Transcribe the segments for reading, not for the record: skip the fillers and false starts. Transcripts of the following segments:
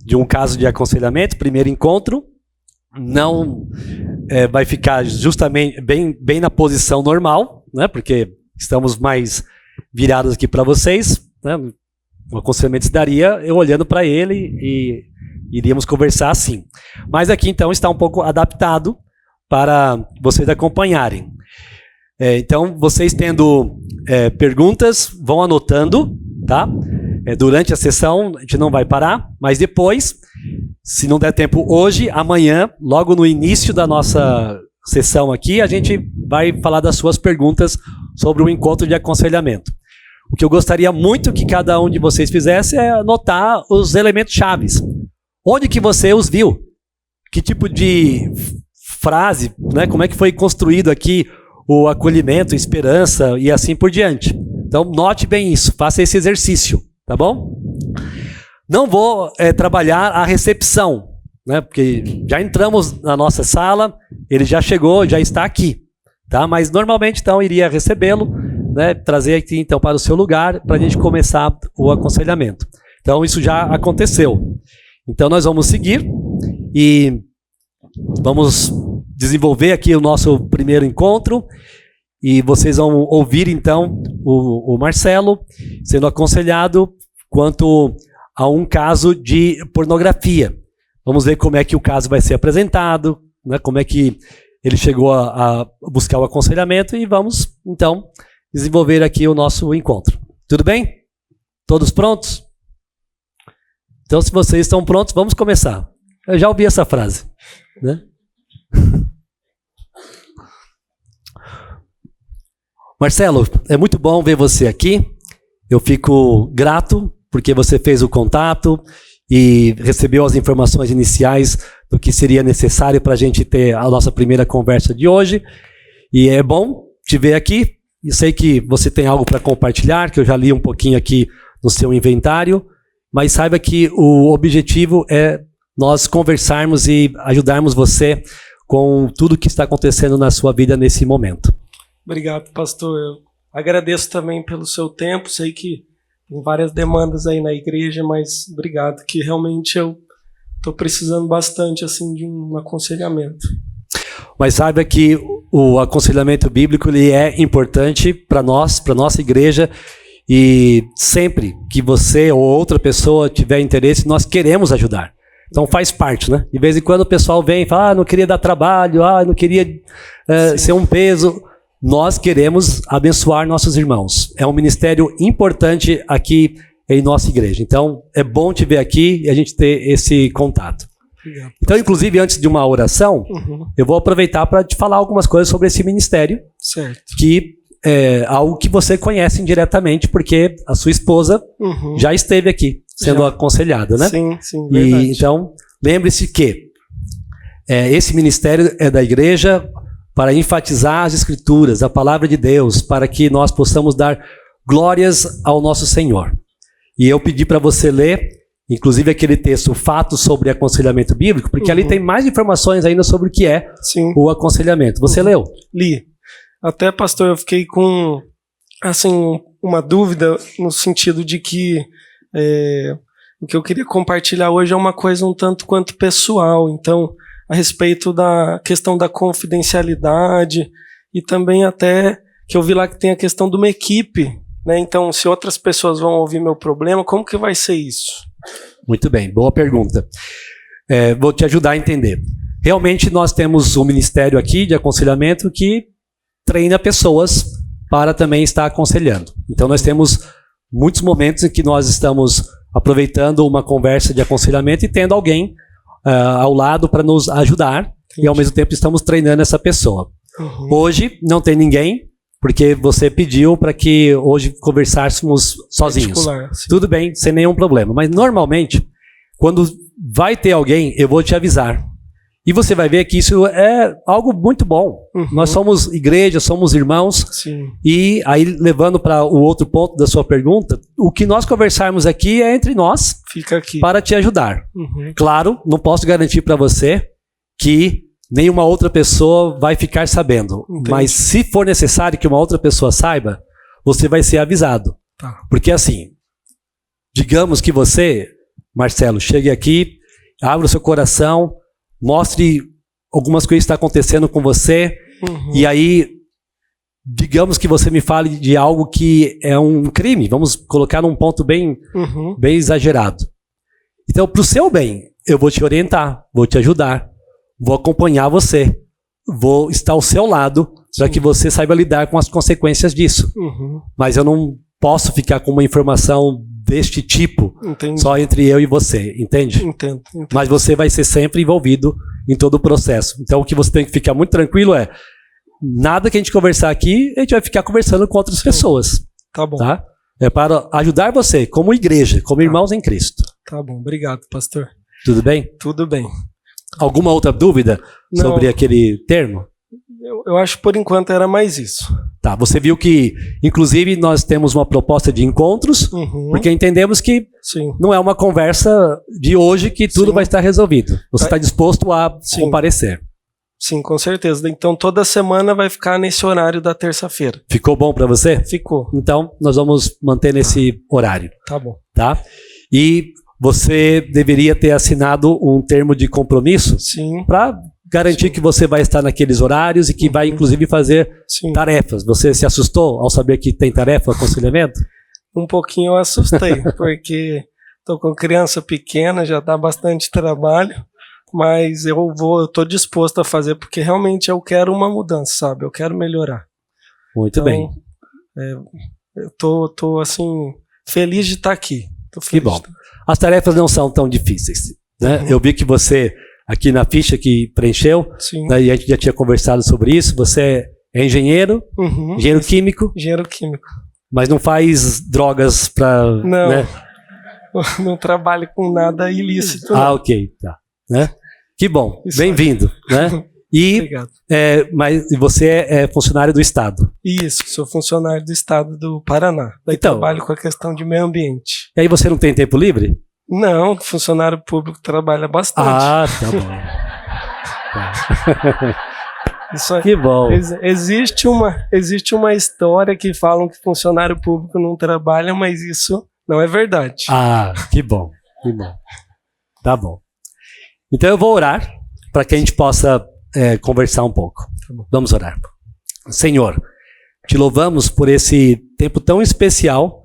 de um caso de aconselhamento, primeiro encontro, não vai ficar justamente bem na posição normal, né? Porque estamos mais virados aqui para vocês, né? O aconselhamento se daria eu olhando para ele e iríamos conversar assim. Mas aqui então está um pouco adaptado para vocês acompanharem. Então, vocês tendo perguntas, vão anotando, tá? Durante a sessão, a gente não vai parar, mas depois, se não der tempo hoje, amanhã, logo no início da nossa sessão aqui, a gente vai falar das suas perguntas sobre o encontro de aconselhamento. O que eu gostaria muito que cada um de vocês fizesse é anotar os elementos chaves. Onde que você os viu? Que tipo de frase, né? Como é que foi construído aqui o acolhimento, esperança e assim por diante. Então, note bem isso, faça esse exercício, tá bom? Não vou trabalhar a recepção, né? Porque já entramos na nossa sala, ele já chegou, já está aqui, tá? Mas normalmente, então, iria recebê-lo, né? Trazer aqui, então, para o seu lugar, para a gente começar o aconselhamento. Então, isso já aconteceu. Então, nós vamos seguir e vamos desenvolver aqui o nosso primeiro encontro e vocês vão ouvir, então, o Marcelo sendo aconselhado quanto a um caso de pornografia. Vamos ver como é que o caso vai ser apresentado, né, como é que ele chegou a buscar o aconselhamento e vamos, então, desenvolver aqui o nosso encontro. Tudo bem? Todos prontos? Então, se vocês estão prontos, vamos começar. Eu já ouvi essa frase, né? Marcelo, é muito bom ver você aqui. Eu fico grato porque você fez o contato e recebeu as informações iniciais do que seria necessário para a gente ter a nossa primeira conversa de hoje. E é bom te ver aqui. E sei que você tem algo para compartilhar, que eu já li um pouquinho aqui no seu inventário. Mas saiba que o objetivo é nós conversarmos e ajudarmos você com tudo que está acontecendo na sua vida nesse momento. Obrigado, pastor. Eu agradeço também pelo seu tempo. Sei que tem várias demandas aí na igreja, mas obrigado, que realmente eu estou precisando bastante assim, de um aconselhamento. Mas saiba que o aconselhamento bíblico ele é importante para nós, para a nossa igreja. E sempre que você ou outra pessoa tiver interesse, nós queremos ajudar. Então faz parte, né? De vez em quando o pessoal vem e fala, não queria dar trabalho, não queria ser um peso. Nós queremos abençoar nossos irmãos. É um ministério importante aqui em nossa igreja. Então é bom te ver aqui e a gente ter esse contato. Obrigado. Então, inclusive, antes de uma oração, eu vou aproveitar para te falar algumas coisas sobre esse ministério. Certo. Que é algo que você conhece indiretamente, porque a sua esposa já esteve aqui, sendo aconselhada, né? Sim, verdade. E, então, lembre-se que esse ministério é da igreja para enfatizar as Escrituras, a palavra de Deus, para que nós possamos dar glórias ao nosso Senhor. E eu pedi para você ler, inclusive aquele texto, Fatos sobre Aconselhamento Bíblico, porque ali tem mais informações ainda sobre o que é o aconselhamento. Você leu? Li. Até, pastor, eu fiquei com assim, uma dúvida no sentido de que o que eu queria compartilhar hoje é uma coisa um tanto quanto pessoal. Então, a respeito da questão da confidencialidade e também até que eu vi lá que tem a questão de uma equipe, né? Então, se outras pessoas vão ouvir meu problema, como que vai ser isso? Muito bem, boa pergunta. Vou te ajudar a entender. Realmente, nós temos um ministério aqui de aconselhamento que treina pessoas para também estar aconselhando. Então, nós temos muitos momentos em que nós estamos aproveitando uma conversa de aconselhamento e tendo alguém ao lado para nos ajudar. Entendi. E, ao mesmo tempo, estamos treinando essa pessoa. Hoje, não tem ninguém, porque você pediu para que hoje conversássemos sozinhos. Tudo bem, sem nenhum problema. Mas, normalmente, quando vai ter alguém, eu vou te avisar. E você vai ver que isso é algo muito bom. Nós somos igreja, somos irmãos. Sim. E aí, levando para o outro ponto da sua pergunta, o que nós conversarmos aqui é entre nós. Fica aqui. Para te ajudar. Claro, não posso garantir para você que nenhuma outra pessoa vai ficar sabendo. Entendi. Mas se for necessário que uma outra pessoa saiba, você vai ser avisado. Tá. Porque assim, digamos que você Marcelo, chegue aqui, abra o seu coração, mostre algumas coisas que estão acontecendo com você, e aí, digamos que você me fale de algo que é um crime, vamos colocar num ponto bem exagerado. Então, para o seu bem, eu vou te orientar, vou te ajudar, vou acompanhar você, vou estar ao seu lado para que você saiba lidar com as consequências disso. Mas eu não posso ficar com uma informação deste tipo só entre eu e você, entende? Entendo. Mas você vai ser sempre envolvido em todo o processo. Então o que você tem que ficar muito tranquilo é, nada que a gente conversar aqui, a gente vai ficar conversando com outras pessoas. Tá bom. Tá? É para ajudar você, como igreja, como irmãos em Cristo. Tá bom, obrigado, pastor. Tudo bem? Tudo bem. Alguma outra dúvida sobre aquele termo? Eu acho que por enquanto era mais isso. Tá, você viu que, inclusive, nós temos uma proposta de encontros, porque entendemos que não é uma conversa de hoje que tudo vai estar resolvido. Você está disposto a comparecer? Sim, com certeza. Então, toda semana vai ficar nesse horário da terça-feira. Ficou bom para você? Ficou. Então, nós vamos manter nesse horário. Tá bom. Tá? E você deveria ter assinado um termo de compromisso para garantir que você vai estar naqueles horários e que vai, inclusive, fazer tarefas. Você se assustou ao saber que tem tarefa, aconselhamento? Um pouquinho eu assustei, porque estou com criança pequena, já dá bastante trabalho, mas eu estou disposto a fazer, porque realmente eu quero uma mudança, sabe? Eu quero melhorar. Muito bem. Eu tô assim, feliz de estar aqui. Que bom. As tarefas não são tão difíceis, né? Eu vi que você, aqui na ficha que preencheu, né, e a gente já tinha conversado sobre isso, você é engenheiro, engenheiro químico. Engenheiro químico. Mas não faz drogas para... Não, né? Não trabalho com nada ilícito. Ok, tá. Né? Que bom, bem-vindo. Né? Obrigado. Mas você é funcionário do Estado? Isso, sou funcionário do Estado do Paraná. Daí trabalho com a questão de meio ambiente. E aí você não tem tempo livre? Não, funcionário público trabalha bastante. Ah, tá bom. Isso aí. Que bom. Existe uma história que falam que funcionário público não trabalha, mas isso não é verdade. Ah, que bom. Que bom. Tá bom. Então eu vou orar para que a gente possa conversar um pouco. Vamos orar. Senhor, te louvamos por esse tempo tão especial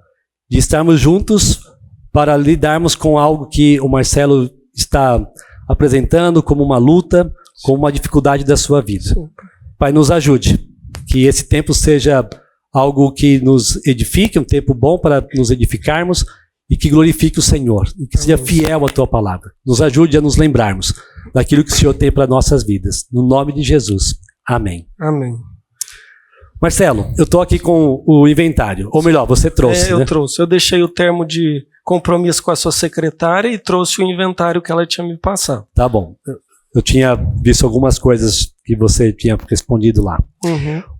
de estarmos juntos para lidarmos com algo que o Marcelo está apresentando como uma luta, como uma dificuldade da sua vida. Pai, nos ajude, que esse tempo seja algo que nos edifique, um tempo bom para nos edificarmos e que glorifique o Senhor, e que seja fiel à tua palavra. Nos ajude a nos lembrarmos daquilo que o Senhor tem para nossas vidas. No nome de Jesus. Amém. Amém. Marcelo, eu estou aqui com o inventário. Ou melhor, você trouxe, eu né? trouxe. Eu deixei o termo de compromisso com a sua secretária e trouxe o inventário que ela tinha me passado. Tá bom. Eu tinha visto algumas coisas que você tinha respondido lá.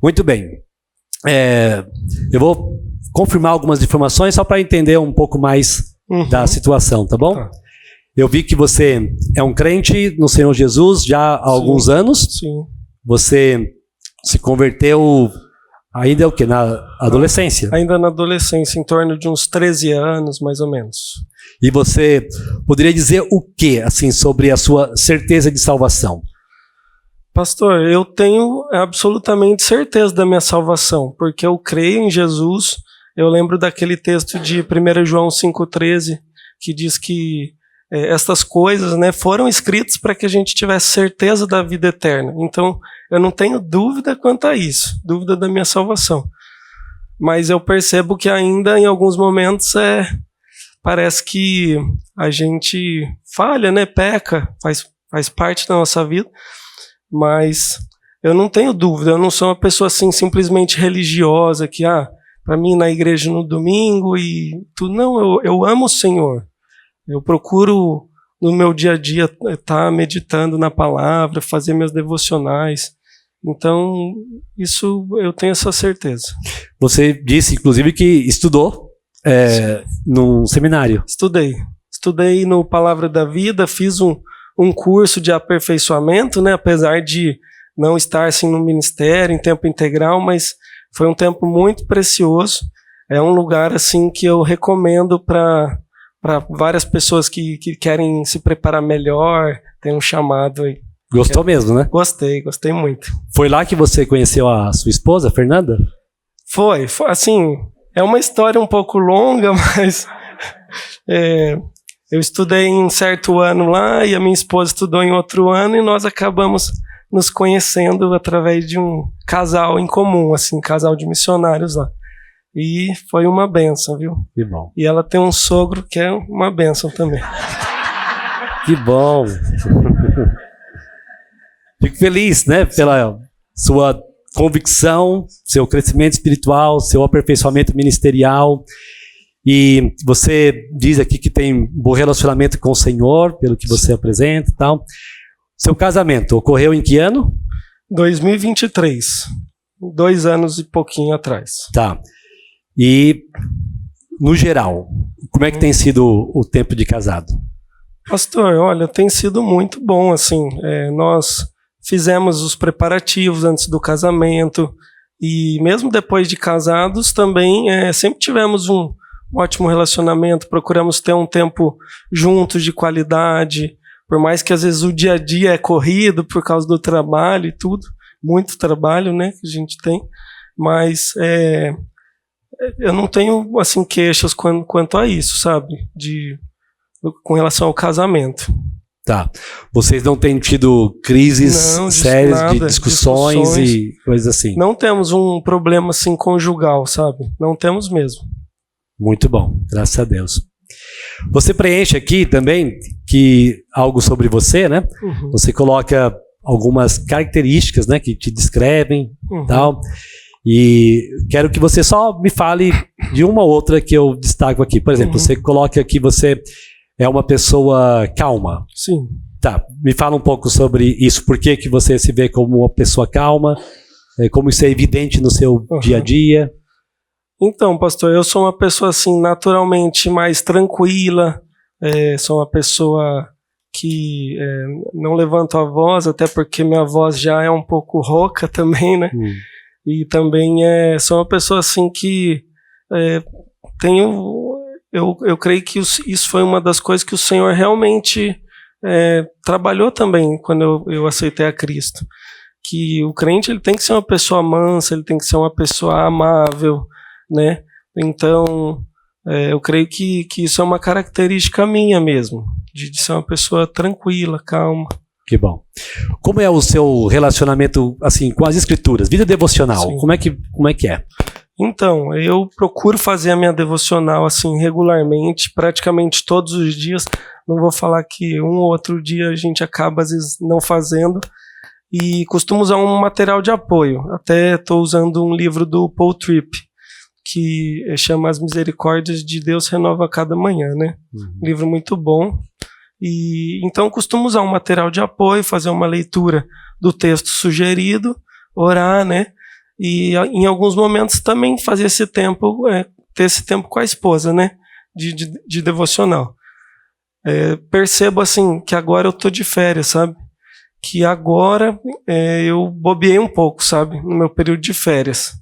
Muito bem. Eu vou confirmar algumas informações só para entender um pouco mais da situação, tá bom? Tá. Eu vi que você é um crente no Senhor Jesus já há alguns anos. Sim. Você se converteu ainda o quê? Na adolescência? Ainda na adolescência, em torno de uns 13 anos, mais ou menos. E você poderia dizer o quê, assim, sobre a sua certeza de salvação? Pastor, eu tenho absolutamente certeza da minha salvação, porque eu creio em Jesus. Eu lembro daquele texto de 1 João 5,13, que diz que estas coisas, né, foram escritas para que a gente tivesse certeza da vida eterna. Então, eu não tenho dúvida quanto a isso, dúvida da minha salvação. Mas eu percebo que ainda em alguns momentos parece que a gente falha, né, peca, faz parte da nossa vida. Mas eu não tenho dúvida, eu não sou uma pessoa assim simplesmente religiosa que, para mim ir na igreja no domingo e tudo. Não, eu amo o Senhor. Eu procuro no meu dia a dia estar meditando na palavra, fazer meus devocionais. Então, isso eu tenho essa certeza. Você disse, inclusive, que estudou num seminário. Estudei no Palavra da Vida, fiz um curso de aperfeiçoamento, né? Apesar de não estar assim no ministério em tempo integral, mas foi um tempo muito precioso. É um lugar assim que eu recomendo para para várias pessoas que querem se preparar melhor, tem um chamado aí. Gostou mesmo, né? Gostei muito. Foi lá que você conheceu a sua esposa, Fernanda? Foi assim, é uma história um pouco longa, mas eu estudei em um certo ano lá e a minha esposa estudou em outro ano e nós acabamos nos conhecendo através de um casal em comum, assim, casal de missionários lá. E foi uma bênção, viu? Que bom. E ela tem um sogro que é uma bênção também. Que bom. Fico feliz, né, pela sua convicção, seu crescimento espiritual, seu aperfeiçoamento ministerial. E você diz aqui que tem um bom relacionamento com o Senhor, pelo que você apresenta e tal. Seu casamento ocorreu em que ano? 2023. 2 anos e pouquinho atrás. Tá. E, no geral, como é que tem sido o tempo de casado? Pastor, olha, tem sido muito bom, assim, nós fizemos os preparativos antes do casamento e mesmo depois de casados também sempre tivemos um ótimo relacionamento, procuramos ter um tempo juntos de qualidade, por mais que às vezes o dia a dia é corrido por causa do trabalho e tudo, muito trabalho, né, que a gente tem, mas eu não tenho, assim, queixas quanto a isso, sabe, com relação ao casamento. Tá. Vocês não têm tido crises sérias de discussões e coisas assim? Não temos um problema, assim, conjugal, sabe? Não temos mesmo. Muito bom, graças a Deus. Você preenche aqui também algo sobre você, né? Uhum. Você coloca algumas características, né, que te descrevem, tal. E quero que você só me fale de uma ou outra que eu destaco aqui. Por exemplo, você coloca que você é uma pessoa calma. Sim. Tá, me fala um pouco sobre isso. Por que você se vê como uma pessoa calma? Como isso é evidente no seu dia a dia? Então, pastor, eu sou uma pessoa, assim, naturalmente mais tranquila. Sou uma pessoa que não levanto a voz, até porque minha voz já é um pouco rouca também, né? E também sou uma pessoa, assim, que tenho... Eu creio que isso foi uma das coisas que o Senhor realmente trabalhou também quando eu aceitei a Cristo. Que o crente, ele tem que ser uma pessoa mansa, ele tem que ser uma pessoa amável, né? Então, eu creio que isso é uma característica minha mesmo, de ser uma pessoa tranquila, calma. Que bom. Como é o seu relacionamento, assim, com as escrituras? Vida devocional, como é que é? Então, eu procuro fazer a minha devocional assim regularmente, praticamente todos os dias. Não vou falar que um ou outro dia a gente acaba às vezes não fazendo. E costumo usar um material de apoio. Até estou usando um livro do Paul Tripp, que chama As Misericórdias de Deus Renova a Cada Manhã, né? Um livro muito bom. E então costumo usar um material de apoio, fazer uma leitura do texto sugerido, orar, né? E em alguns momentos também fazer esse tempo, ter esse tempo com a esposa, né? De devocional. Percebo assim que agora eu tô de férias, sabe? Que agora eu bobeei um pouco, sabe? No meu período de férias.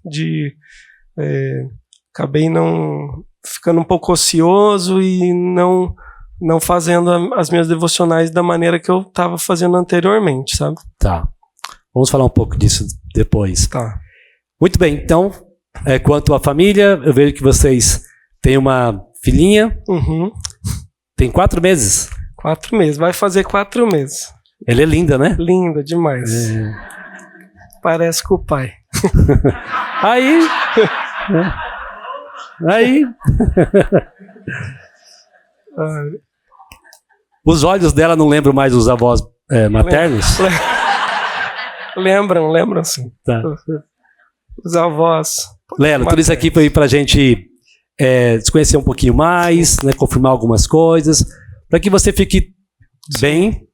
Acabei não ficando um pouco ocioso e não fazendo as minhas devocionais da maneira que eu estava fazendo anteriormente, sabe? Tá. Vamos falar um pouco disso depois. Tá. Muito bem, então, quanto à família, eu vejo que vocês têm uma filhinha. Tem 4 meses? 4 meses, vai fazer 4 meses. Ela é linda, né? Linda demais. Parece com o pai. Aí. Os olhos dela não lembram mais os avós maternos? Lembram sim. Tá. Os avós. Lelo, tudo isso aqui foi pra gente se conhecer um pouquinho mais, né, confirmar algumas coisas, para que você fique bem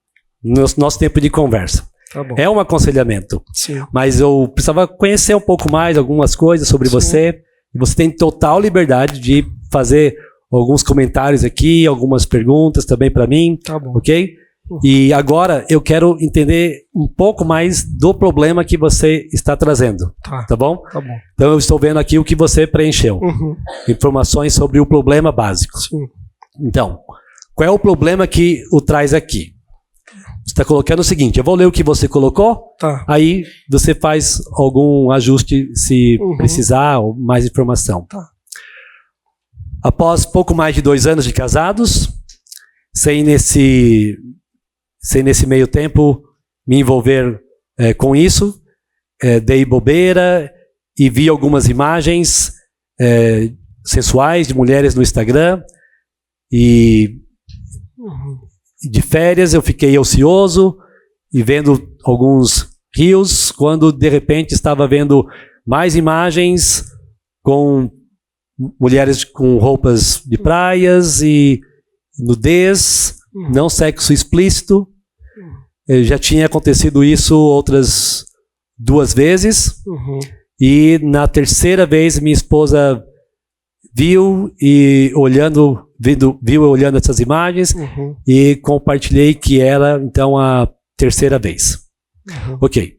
no nosso tempo de conversa. Tá bom. É um aconselhamento. Sim. Mas eu precisava conhecer um pouco mais algumas coisas sobre você. E você tem total liberdade de fazer alguns comentários aqui, algumas perguntas também para mim. Tá bom. Ok? E agora eu quero entender um pouco mais do problema que você está trazendo. Tá bom? Tá bom. Então eu estou vendo aqui o que você preencheu. Informações sobre o problema básico. Sim. Então, qual é o problema que o traz aqui? Você está colocando o seguinte, eu vou ler o que você colocou, Tá. aí você faz algum ajuste se precisar, ou mais informação. Tá. Após pouco mais de 2 anos de casados, sem nesse meio tempo me envolver com isso, dei bobeira e vi algumas imagens sensuais de mulheres no Instagram e de férias eu fiquei ocioso e vendo alguns reels, quando de repente estava vendo mais imagens com mulheres com roupas de praias e nudez, não sexo explícito. Já tinha acontecido isso outras 2 vezes. E na terceira vez minha esposa viu eu olhando essas imagens e compartilhei que era então a terceira vez. Ok.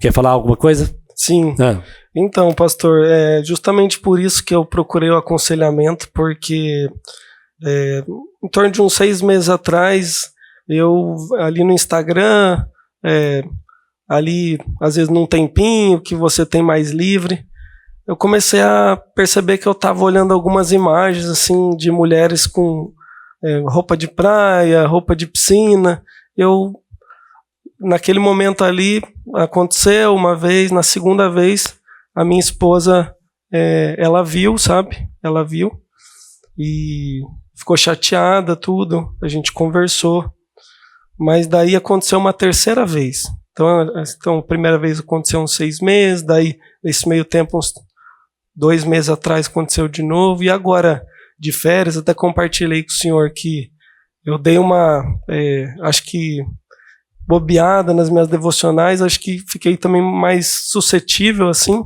Quer falar alguma coisa? Sim. Então, pastor, justamente por isso que eu procurei o aconselhamento, porque em torno de uns 6 meses atrás, eu ali no Instagram, ali às vezes num tempinho que você tem mais livre, eu comecei a perceber que eu estava olhando algumas imagens assim de mulheres com roupa de praia, roupa de piscina. Naquele momento ali, aconteceu uma vez, na segunda vez, a minha esposa, ela viu, sabe? Ela viu e ficou chateada, tudo, a gente conversou. Mas daí aconteceu uma terceira vez. Então a primeira vez aconteceu uns 6 meses, daí nesse meio tempo, uns 2 meses atrás aconteceu de novo, e agora de férias, até compartilhei com o senhor que eu dei uma, acho que bobeada nas minhas devocionais, acho que fiquei também mais suscetível assim,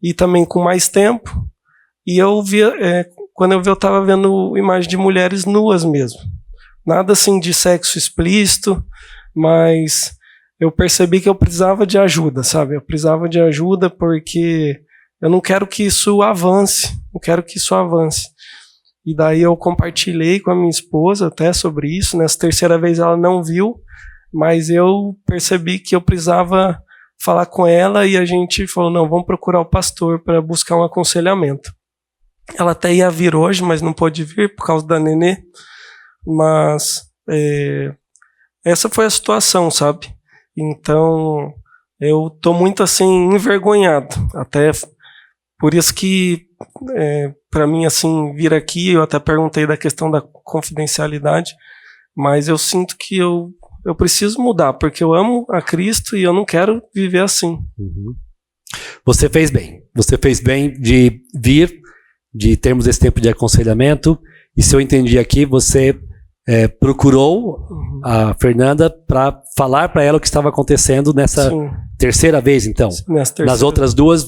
e também com mais tempo, e eu via, quando eu estava vendo imagem de mulheres nuas mesmo, nada assim de sexo explícito, mas eu percebi que eu precisava de ajuda, sabe? Eu precisava de ajuda porque eu não quero que isso avance, E daí eu compartilhei com a minha esposa até sobre isso. Nessa terceira vez ela não viu, mas eu percebi que eu precisava falar com ela e a gente falou, não, vamos procurar o pastor para buscar um aconselhamento. Ela até ia vir hoje, mas não pôde vir por causa da nenê. Mas essa foi a situação, sabe? Então eu tô muito assim envergonhado, até por isso que para mim assim vir aqui, eu até perguntei da questão da confidencialidade, mas eu sinto que eu preciso mudar, porque eu amo a Cristo e eu não quero viver assim. Você fez bem de vir, de termos esse tempo de aconselhamento, e se eu entendi aqui, você procurou a Fernanda para falar para ela o que estava acontecendo nessa terceira vez, então. Nas outras 2,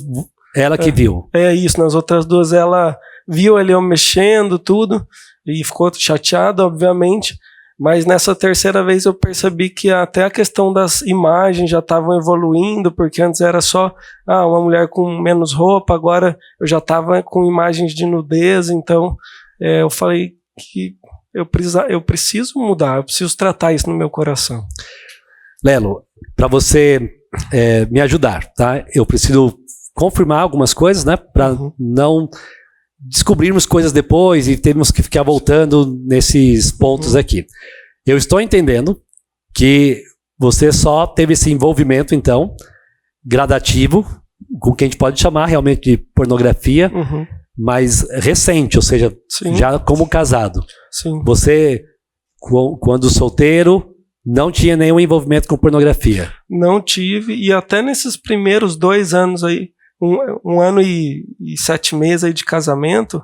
ela que viu. Isso, nas outras 2 ela viu ali eu mexendo, tudo, e ficou chateada, obviamente, mas nessa terceira vez eu percebi que até a questão das imagens já estavam evoluindo, porque antes era só uma mulher com menos roupa, agora eu já estava com imagens de nudez, então eu falei que eu preciso mudar, eu preciso tratar isso no meu coração. Lelo, para você me ajudar, tá? Eu preciso confirmar algumas coisas, né? Para não descobrirmos coisas depois e termos que ficar voltando nesses pontos aqui. Eu estou entendendo que você só teve esse envolvimento, então, gradativo, com o que a gente pode chamar realmente de pornografia, mas recente, ou seja, já como casado. Sim. Você, quando solteiro, não tinha nenhum envolvimento com pornografia? Não tive, e até nesses primeiros 2 anos aí, 1 ano e 7 meses aí de casamento,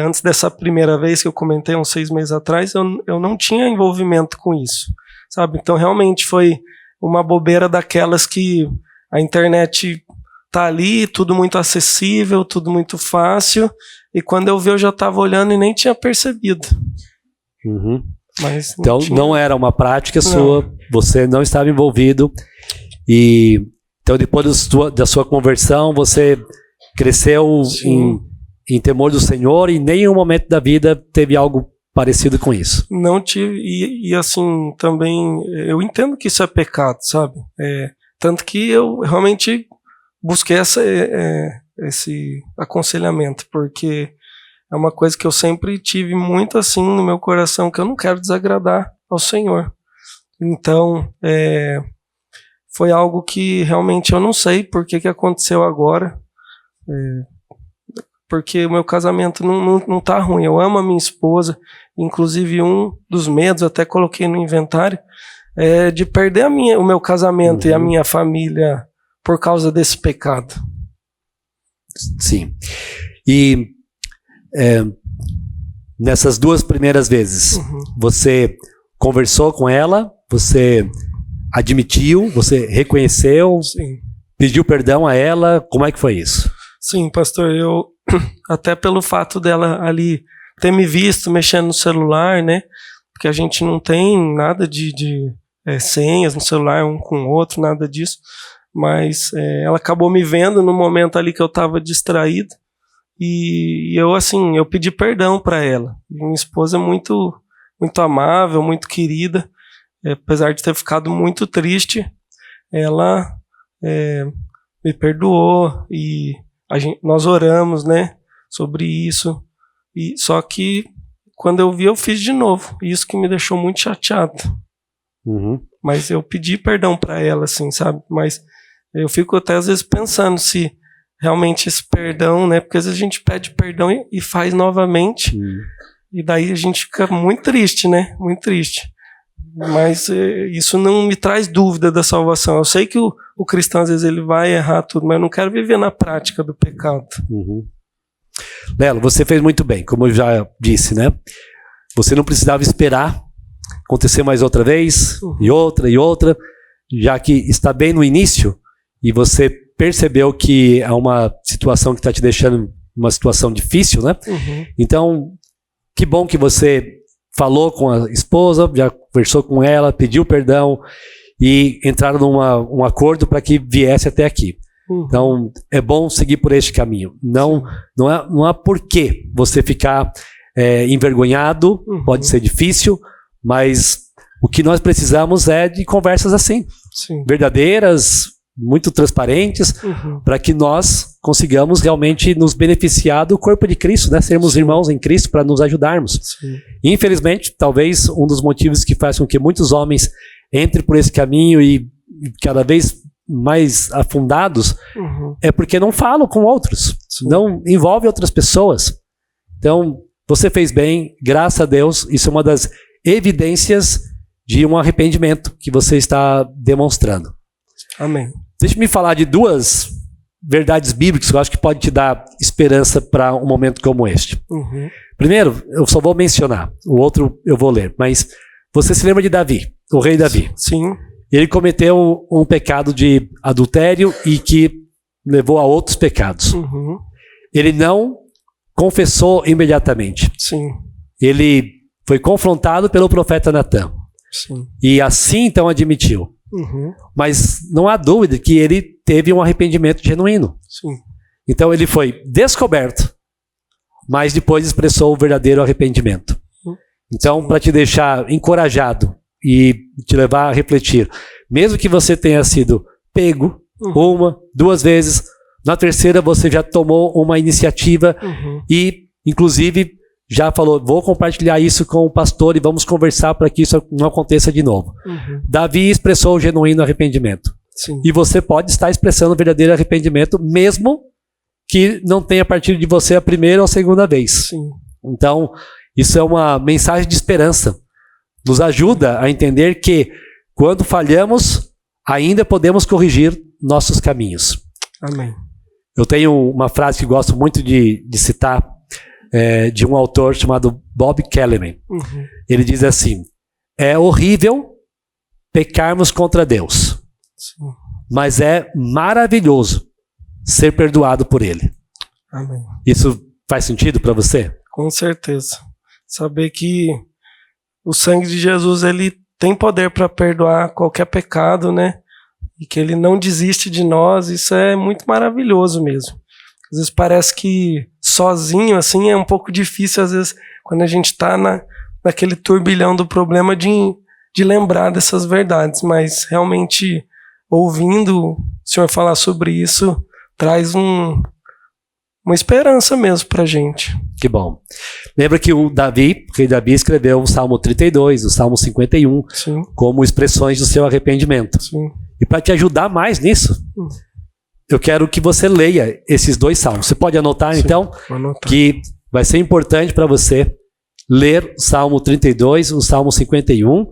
antes dessa primeira vez que eu comentei, uns 6 meses atrás, eu não tinha envolvimento com isso, sabe? Então realmente foi uma bobeira daquelas que a internet tá ali, tudo muito acessível, tudo muito fácil, e quando eu vi eu já estava olhando e nem tinha percebido. Mas então não era uma prática sua, você não estava envolvido, e então depois da sua conversão você cresceu em temor do Senhor e em nenhum momento da vida teve algo parecido com isso. Não tive, e assim, também, eu entendo que isso é pecado, sabe? Tanto que eu realmente busquei esse aconselhamento, porque é uma coisa que eu sempre tive muito assim no meu coração, que eu não quero desagradar ao Senhor. Então, foi algo que realmente eu não sei por que aconteceu agora, porque o meu casamento não tá ruim. Eu amo a minha esposa, inclusive um dos medos, até coloquei no inventário, é de perder o meu casamento e a minha família por causa desse pecado. Sim. E nessas 2 primeiras vezes, você conversou com ela, você admitiu, você reconheceu, Sim. Pediu perdão a ela, como é que foi isso? Sim, pastor, eu até pelo fato dela ali ter me visto mexendo no celular, né, porque a gente não tem nada de senhas no celular um com o outro, nada disso, mas ela acabou me vendo no momento ali que eu estava distraído, e eu assim, eu pedi perdão para ela. Minha esposa é muito, muito amável, muito querida, apesar de ter ficado muito triste, ela me perdoou e nós oramos, né, sobre isso, e só que quando eu vi, eu fiz de novo, isso que me deixou muito chateado. Mas eu pedi perdão para ela, assim, sabe, mas eu fico até às vezes pensando se realmente esse perdão, né, porque às vezes a gente pede perdão e faz novamente, e daí a gente fica muito triste, né, muito triste. Mas isso não me traz dúvida da salvação. Eu sei que o cristão às vezes ele vai errar tudo, mas eu não quero viver na prática do pecado. Lelo, você fez muito bem, como eu já disse, né? Você não precisava esperar acontecer mais outra vez, e outra, já que está bem no início, e você percebeu que é uma situação que está te deixando uma situação difícil, né? Então, que bom que você falou com a esposa, já conversou com ela, pediu perdão e entraram num acordo para que viesse até aqui. Então, é bom seguir por este caminho. Não há porquê você ficar envergonhado, pode ser difícil, mas o que nós precisamos é de conversas assim, verdadeiras, muito transparentes, para que nós consigamos realmente nos beneficiar do corpo de Cristo, né? Sermos irmãos em Cristo para nos ajudarmos. Infelizmente, talvez um dos motivos que faz com que muitos homens entrem por esse caminho e cada vez mais afundados é porque não falam com outros, não envolve outras pessoas. Então, você fez bem, graças a Deus, isso é uma das evidências de um arrependimento que você está demonstrando. Amém. Deixa-me falar de 2 verdades bíblicas que eu acho que pode te dar esperança para um momento como este. Primeiro, eu só vou mencionar, o outro eu vou ler, mas você se lembra de Davi, o rei Davi? Sim. Ele cometeu um pecado de adultério e que levou a outros pecados. Ele não confessou imediatamente. Ele foi confrontado pelo profeta Natã. E assim então admitiu. Mas não há dúvida que ele teve um arrependimento genuíno. Então ele foi descoberto, mas depois expressou o verdadeiro arrependimento. Então, para te deixar encorajado e te levar a refletir, mesmo que você tenha sido pego 1, 2 vezes, na terceira você já tomou uma iniciativa e, inclusive, já falou, vou compartilhar isso com o pastor e vamos conversar para que isso não aconteça de novo. Davi expressou o genuíno arrependimento. E você pode estar expressando o verdadeiro arrependimento, mesmo que não tenha partido de você a primeira ou a segunda vez. Então, isso é uma mensagem de esperança. Nos ajuda a entender que, quando falhamos, ainda podemos corrigir nossos caminhos. Amém. Eu tenho uma frase que gosto muito de citar, de um autor chamado Bob Kellerman. Ele diz assim: é horrível pecarmos contra Deus, mas é maravilhoso ser perdoado por Ele. Amém. Isso faz sentido para você? Com certeza. Saber que o sangue de Jesus, ele tem poder para perdoar qualquer pecado, né? E que ele não desiste de nós, isso é muito maravilhoso mesmo. Às vezes parece que sozinho, assim, é um pouco difícil, às vezes, quando a gente está naquele turbilhão do problema de lembrar dessas verdades, mas realmente ouvindo o senhor falar sobre isso traz uma esperança mesmo pra gente. Que bom. Lembra que o rei Davi escreveu o Salmo 32, o Salmo 51, Sim. como expressões do seu arrependimento. Sim. E para te ajudar mais nisso, eu quero que você leia esses 2 salmos. Você pode anotar, então, que vai ser importante para você ler o Salmo 32, o Salmo 51,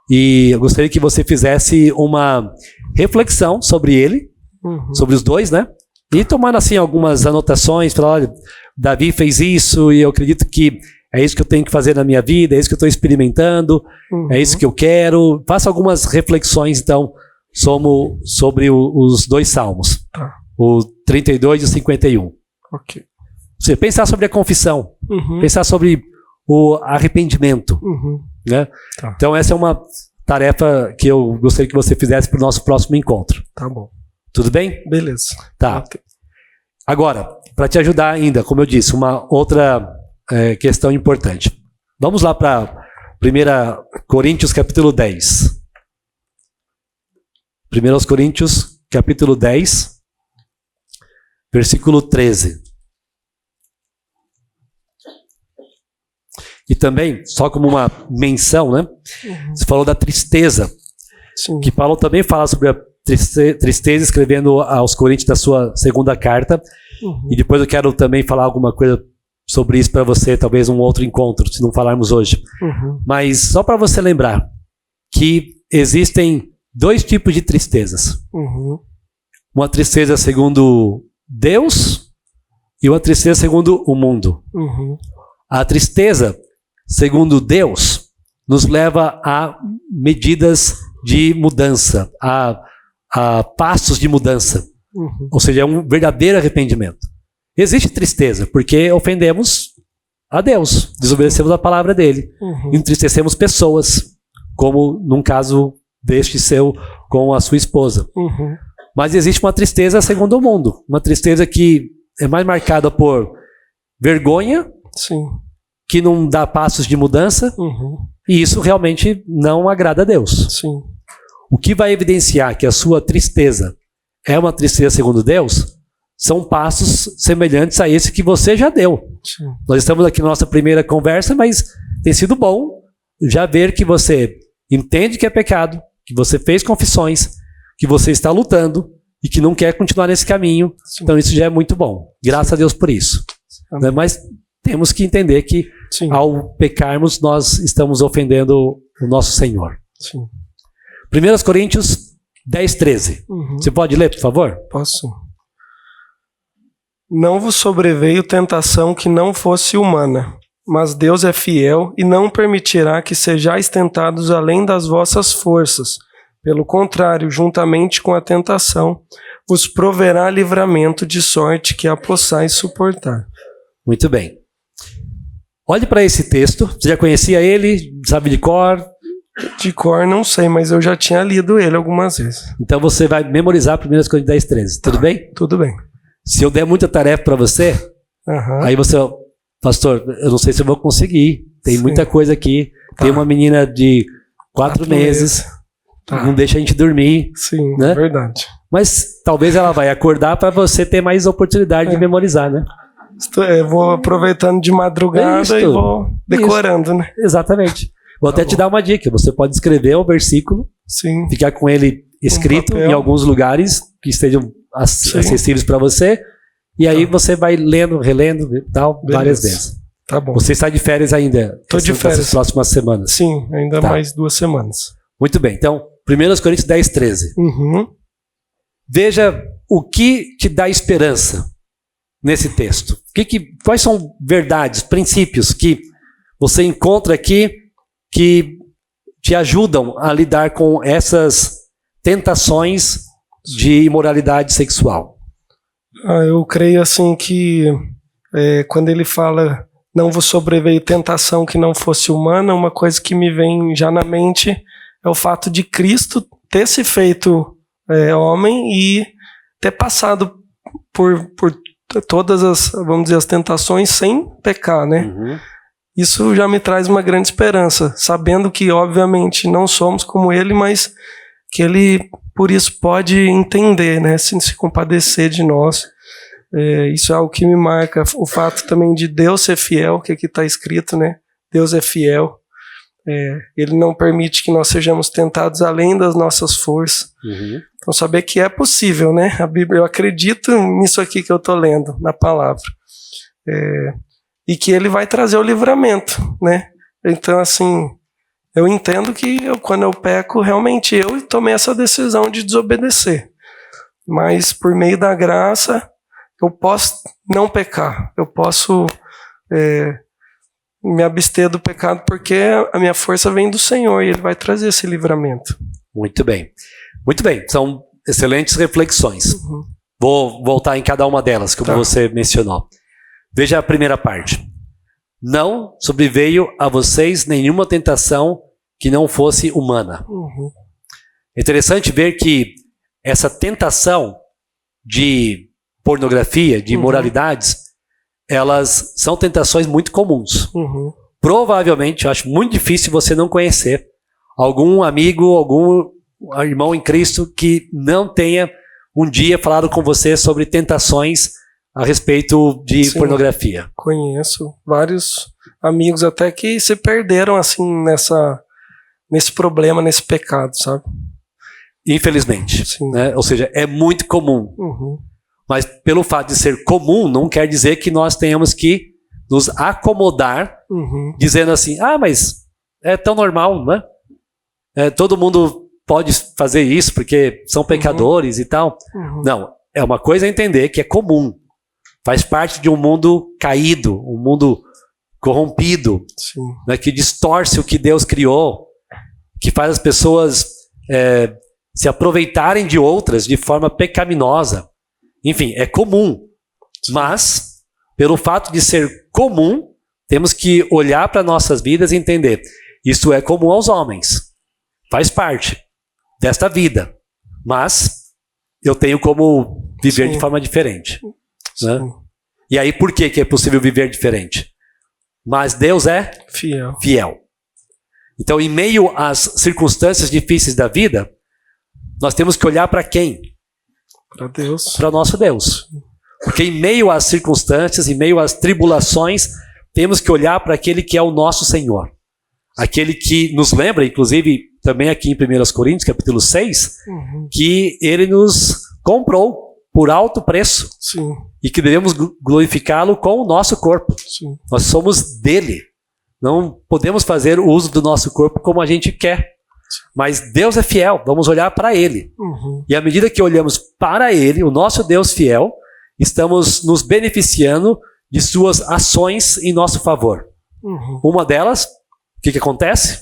e eu gostaria que você fizesse uma reflexão sobre ele, sobre os 2, né? E tomando assim algumas anotações, falar, olha, Davi fez isso e eu acredito que é isso que eu tenho que fazer na minha vida, é isso que eu estou experimentando, é isso que eu quero. Faça algumas reflexões, então, sobre os 2 salmos, o 32 e o 51. Ok. Você pensar sobre a confissão, pensar sobre o arrependimento, né? Então essa é uma tarefa que eu gostaria que você fizesse para o nosso próximo encontro. Tá bom. Tudo bem? Beleza. Tá. Okay. Agora, para te ajudar ainda, como eu disse, uma outra questão importante. Vamos lá para 1 Coríntios capítulo 10. 1 Coríntios capítulo 10, versículo 13. E também, só como uma menção, né? Você falou da tristeza. Sim. Que Paulo também fala sobre a tristeza, escrevendo aos Coríntios da sua 2ª carta. E depois eu quero também falar alguma coisa sobre isso para você, talvez um outro encontro, se não falarmos hoje. Mas só para você lembrar que existem 2 tipos de tristezas. Uma tristeza segundo Deus e uma tristeza segundo o mundo. A tristeza segundo Deus nos leva a medidas de mudança, a passos de mudança. Ou seja, é um verdadeiro arrependimento. Existe tristeza, porque ofendemos a Deus, desobedecemos a palavra dele, entristecemos pessoas, como num caso deste seu com a sua esposa. Mas existe uma tristeza segundo o mundo, uma tristeza que é mais marcada por vergonha, Sim. que não dá passos de mudança, e isso realmente não agrada a Deus. Sim. O que vai evidenciar que a sua tristeza é uma tristeza segundo Deus são passos semelhantes a esse que você já deu. Sim. Nós estamos aqui na nossa primeira conversa, mas tem sido bom já ver que você entende que é pecado, que você fez confissões, que você está lutando e que não quer continuar nesse caminho. Sim. Então isso já é muito bom. Graças a Deus por isso. Né? Mas temos que entender que Sim. ao pecarmos nós estamos ofendendo o nosso Senhor. Sim. 1 Coríntios 10, 13. Você pode ler, por favor? Posso. Não vos sobreveio tentação que não fosse humana, mas Deus é fiel e não permitirá que sejais tentados além das vossas forças. Pelo contrário, juntamente com a tentação, vos proverá livramento de sorte que a possais suportar. Muito bem. Olhe para esse texto. Você já conhecia ele? Sabe de cor? De cor não sei, mas eu já tinha lido ele algumas vezes. Então você vai memorizar 1 Coríntios 10, 13. Tudo bem? Tudo bem. Se eu der muita tarefa para você, aí você, pastor, eu não sei se eu vou conseguir. Tem Sim. muita coisa aqui. Tem uma menina de 4 meses. Não deixa a gente dormir. Sim, né? Verdade. Mas talvez ela vai acordar para você ter mais oportunidade de memorizar, né? Eu vou aproveitando de madrugada e vou decorando, né? Exatamente. Vou até te dar uma dica. Você pode escrever o versículo, Sim. ficar com ele escrito em alguns lugares que estejam acessíveis para você, e aí você vai lendo, relendo e tal, várias vezes. Tá bom. Você está de férias ainda? Estou de férias. Nas próximas semanas? Sim, ainda mais 2 semanas. Muito bem. Então, 1 Coríntios 10, 13. Veja o que te dá esperança nesse texto. Quais são verdades, princípios que você encontra aqui que te ajudam a lidar com essas tentações de imoralidade sexual? Eu creio assim que quando ele fala não vos sobreveio tentação que não fosse humana, uma coisa que me vem já na mente é o fato de Cristo ter se feito homem e ter passado por todas as, vamos dizer, as tentações sem pecar, né? Uhum. Isso já me traz uma grande esperança, sabendo que, obviamente, não somos como ele, mas que ele, por isso, pode entender, né? Se compadecer de nós. Isso é algo que me marca. O fato também de Deus ser fiel, que aqui está escrito, né? Deus é fiel. Ele não permite que nós sejamos tentados além das nossas forças. Uhum. Então, saber que é possível, né? A Bíblia, eu acredito nisso aqui que eu estou lendo, na palavra. E que ele vai trazer o livramento, né? Então, assim, eu entendo que quando eu peco, realmente eu tomei essa decisão de desobedecer. Mas, por meio da graça, eu posso não pecar. Eu posso me abster do pecado porque a minha força vem do Senhor e ele vai trazer esse livramento. Muito bem. Muito bem. São excelentes reflexões. Uhum. Vou voltar em cada uma delas, como você mencionou. Veja a primeira parte. Não sobreveio a vocês nenhuma tentação que não fosse humana. Uhum. É interessante ver que essa tentação de pornografia, de imoralidades, elas são tentações muito comuns. Uhum. Provavelmente, eu acho muito difícil você não conhecer algum amigo, algum irmão em Cristo que não tenha um dia falado com você sobre tentações a respeito de pornografia. Conheço vários amigos até que se perderam assim nesse problema, nesse pecado, sabe? Infelizmente. Né? Ou seja, é muito comum. Uhum. Mas pelo fato de ser comum, não quer dizer que nós tenhamos que nos acomodar dizendo assim, mas é tão normal, né? Todo mundo pode fazer isso porque são pecadores e tal. Não, é uma coisa entender que é comum. Faz parte de um mundo caído, um mundo corrompido, né, que distorce o que Deus criou, que faz as pessoas se aproveitarem de outras de forma pecaminosa. Enfim, é comum. Mas, pelo fato de ser comum, temos que olhar para nossas vidas e entender. Isso é comum aos homens. Faz parte desta vida. Mas eu tenho como viver de forma diferente. Né? E aí, por que é possível viver diferente? Mas Deus é fiel. Então, em meio às circunstâncias difíceis da vida, nós temos que olhar para quem? Para Deus. Para o nosso Deus. Porque em meio às circunstâncias, em meio às tribulações, temos que olhar para aquele que é o nosso Senhor. Aquele que nos lembra, inclusive, também aqui em 1 Coríntios, capítulo 6, que ele nos comprou por alto preço. E que devemos glorificá-lo com o nosso corpo. Nós somos dele. Não podemos fazer o uso do nosso corpo como a gente quer. Mas Deus é fiel, vamos olhar para ele. E à medida que olhamos para ele, o nosso Deus fiel, estamos nos beneficiando de suas ações em nosso favor. Uma delas, o que acontece?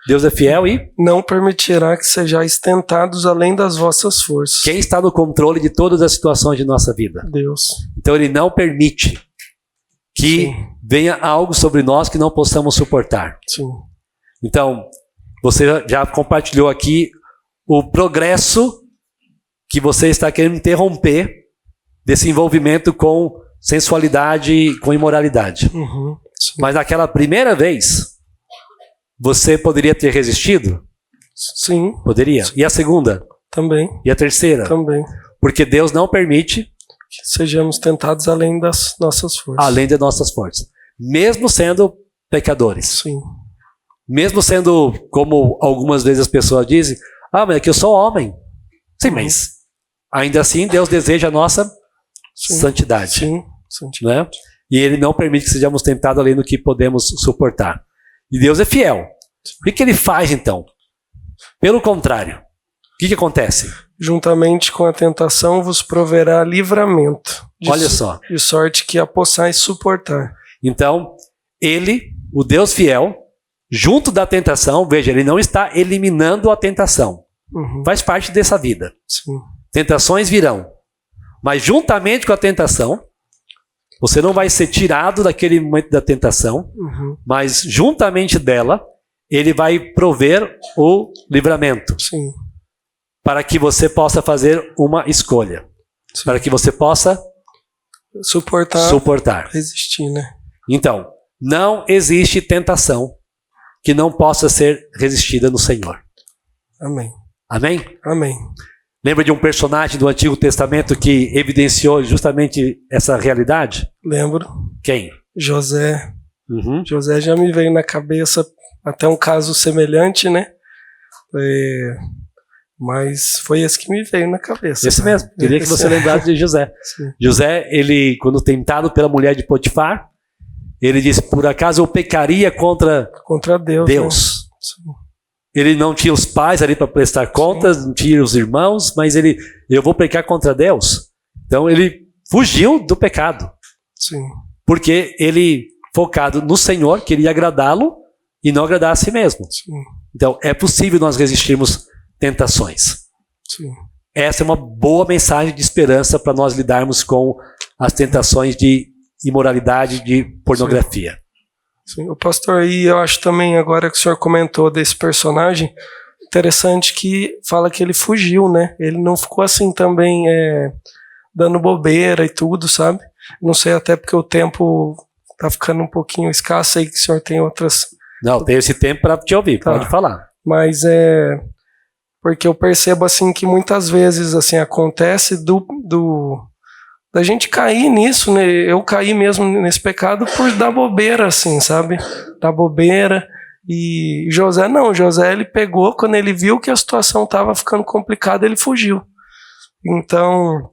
Deus é fiel e não permitirá que sejais tentados além das vossas forças. Quem está no controle de todas as situações de nossa vida? Deus. Então ele não permite que venha algo sobre nós que não possamos suportar. Então, você já compartilhou aqui o progresso que você está querendo interromper desse envolvimento com sensualidade e com imoralidade. Mas naquela primeira vez, você poderia ter resistido? Sim. Poderia. E a segunda? Também. E a terceira? Também. Porque Deus não permite que sejamos tentados além das nossas forças. Além das nossas forças. Mesmo sendo pecadores. Sim. Mesmo sendo, como algumas vezes as pessoas dizem, mas é que eu sou homem. Sim, mas ainda assim Deus deseja a nossa santidade. Sim, né? E Ele não permite que sejamos tentados além do que podemos suportar. E Deus é fiel. O que Ele faz então? Pelo contrário, o que acontece? Juntamente com a tentação vos proverá livramento. Olha só. De sorte que a possais suportar. Então, Ele, o Deus fiel, junto da tentação, veja, Ele não está eliminando a tentação. Faz parte dessa vida. Sim. Tentações virão. Mas juntamente com a tentação, você não vai ser tirado daquele momento da tentação, mas juntamente dela, Ele vai prover o livramento. Sim. Para que você possa fazer uma escolha. Para que você possa Suportar. Resistir, né? Então, não existe tentação que não possa ser resistida no Senhor. Amém. Amém? Amém. Lembra de um personagem do Antigo Testamento que evidenciou justamente essa realidade? Lembro. Quem? José. Uhum. José já me veio na cabeça até um caso semelhante, né? Mas foi esse que me veio na cabeça. Esse mesmo. Queria que você lembrasse de José. Sim. José, ele, quando tentado pela mulher de Potifar, ele disse, por acaso eu pecaria contra Deus. Deus. Né? Ele não tinha os pais ali para prestar contas, não tinha os irmãos, mas eu vou pecar contra Deus. Então ele fugiu do pecado. Sim. Porque ele, focado no Senhor, queria agradá-lo e não agradar a si mesmo. Sim. Então é possível nós resistirmos tentações. Sim. Essa é uma boa mensagem de esperança para nós lidarmos com as tentações de imoralidade, de pornografia. Sim, o pastor, e eu acho também, agora que o senhor comentou desse personagem, interessante que fala que ele fugiu, né? Ele não ficou assim também dando bobeira e tudo, sabe? Não sei, até porque o tempo tá ficando um pouquinho escasso aí, que o senhor tem outras... Não, tenho esse tempo para te ouvir, Tá. Pode falar. Mas porque eu percebo assim que muitas vezes assim acontece da gente cair nisso, né? Eu caí mesmo nesse pecado por dar bobeira, assim, sabe? Dar bobeira. E José não, José ele pegou, quando ele viu que a situação estava ficando complicada, ele fugiu. Então,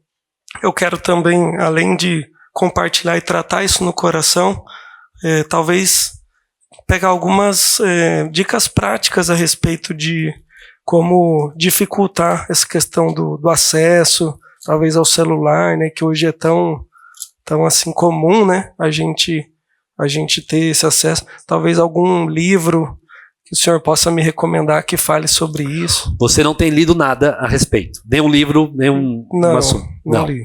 eu quero também, além de compartilhar e tratar isso no coração, talvez pegar algumas dicas práticas a respeito de como dificultar essa questão do acesso, talvez ao celular, né, que hoje é tão assim comum, né, a gente ter esse acesso. Talvez algum livro que o senhor possa me recomendar que fale sobre isso. Você não tem lido nada a respeito? Nenhum livro, nenhum assunto? Não li.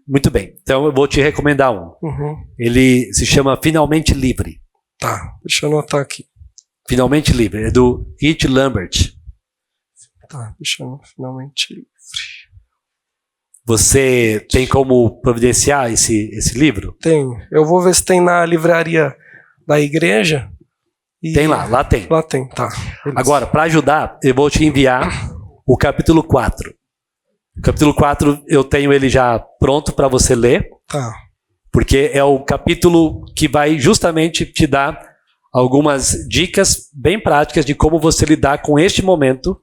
Muito bem. Então eu vou te recomendar um. Uhum. Ele se chama Finalmente Livre. Tá, deixa eu anotar aqui. Finalmente Livre. É do It Lambert. Tá, deixa eu finalmente livre. Você tem como providenciar esse livro? Tem. Eu vou ver se tem na livraria da igreja. Tem lá tem. Lá tem, tá. Beleza. Agora, para ajudar, eu vou te enviar o capítulo 4. O capítulo 4, eu tenho ele já pronto para você ler. Tá. Porque é o capítulo que vai justamente te dar algumas dicas bem práticas de como você lidar com este momento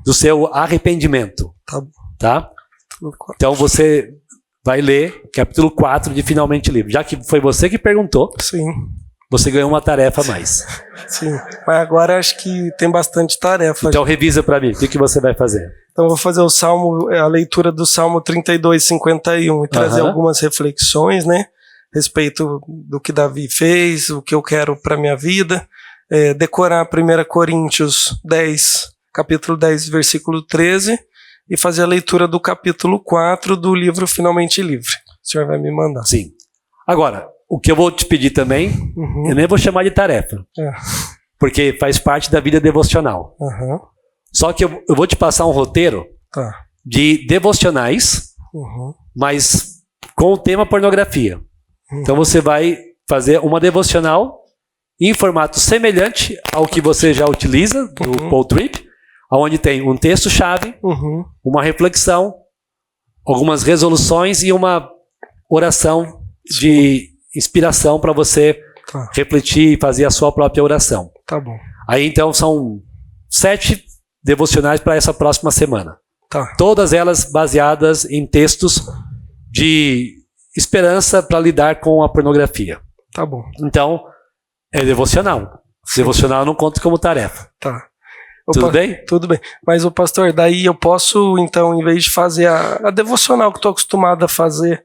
do seu arrependimento. Tá? Então você vai ler capítulo 4 de Finalmente Livre. Já que foi você que perguntou, sim, você ganhou uma tarefa a mais. Sim, mas agora acho que tem bastante tarefa. Então revisa para mim, o que você vai fazer? Então eu vou fazer a leitura do Salmo 32, 51 e trazer algumas reflexões, né? A respeito do que Davi fez, o que eu quero para minha vida. Decorar 1 Coríntios 10, capítulo 10, versículo 13. E fazer a leitura do capítulo 4 do livro Finalmente Livre. O senhor vai me mandar. Sim. Agora, o que eu vou te pedir também, eu nem vou chamar de tarefa. Porque faz parte da vida devocional. Só que eu vou te passar um roteiro de devocionais, mas com o tema pornografia. Então você vai fazer uma devocional em formato semelhante ao que você já utiliza, do Paul Tripp, onde tem um texto-chave, uma reflexão, algumas resoluções e uma oração de inspiração para você refletir e fazer a sua própria oração. Tá bom. Aí então são 7 devocionais para essa próxima semana. Tá. Todas elas baseadas em textos de esperança para lidar com a pornografia. Tá bom. Então, é devocional. Devocional não conta como tarefa. Tá. Tudo bem? Tudo bem. Mas, o pastor, daí eu posso, então, em vez de fazer a devocional que estou acostumado a fazer,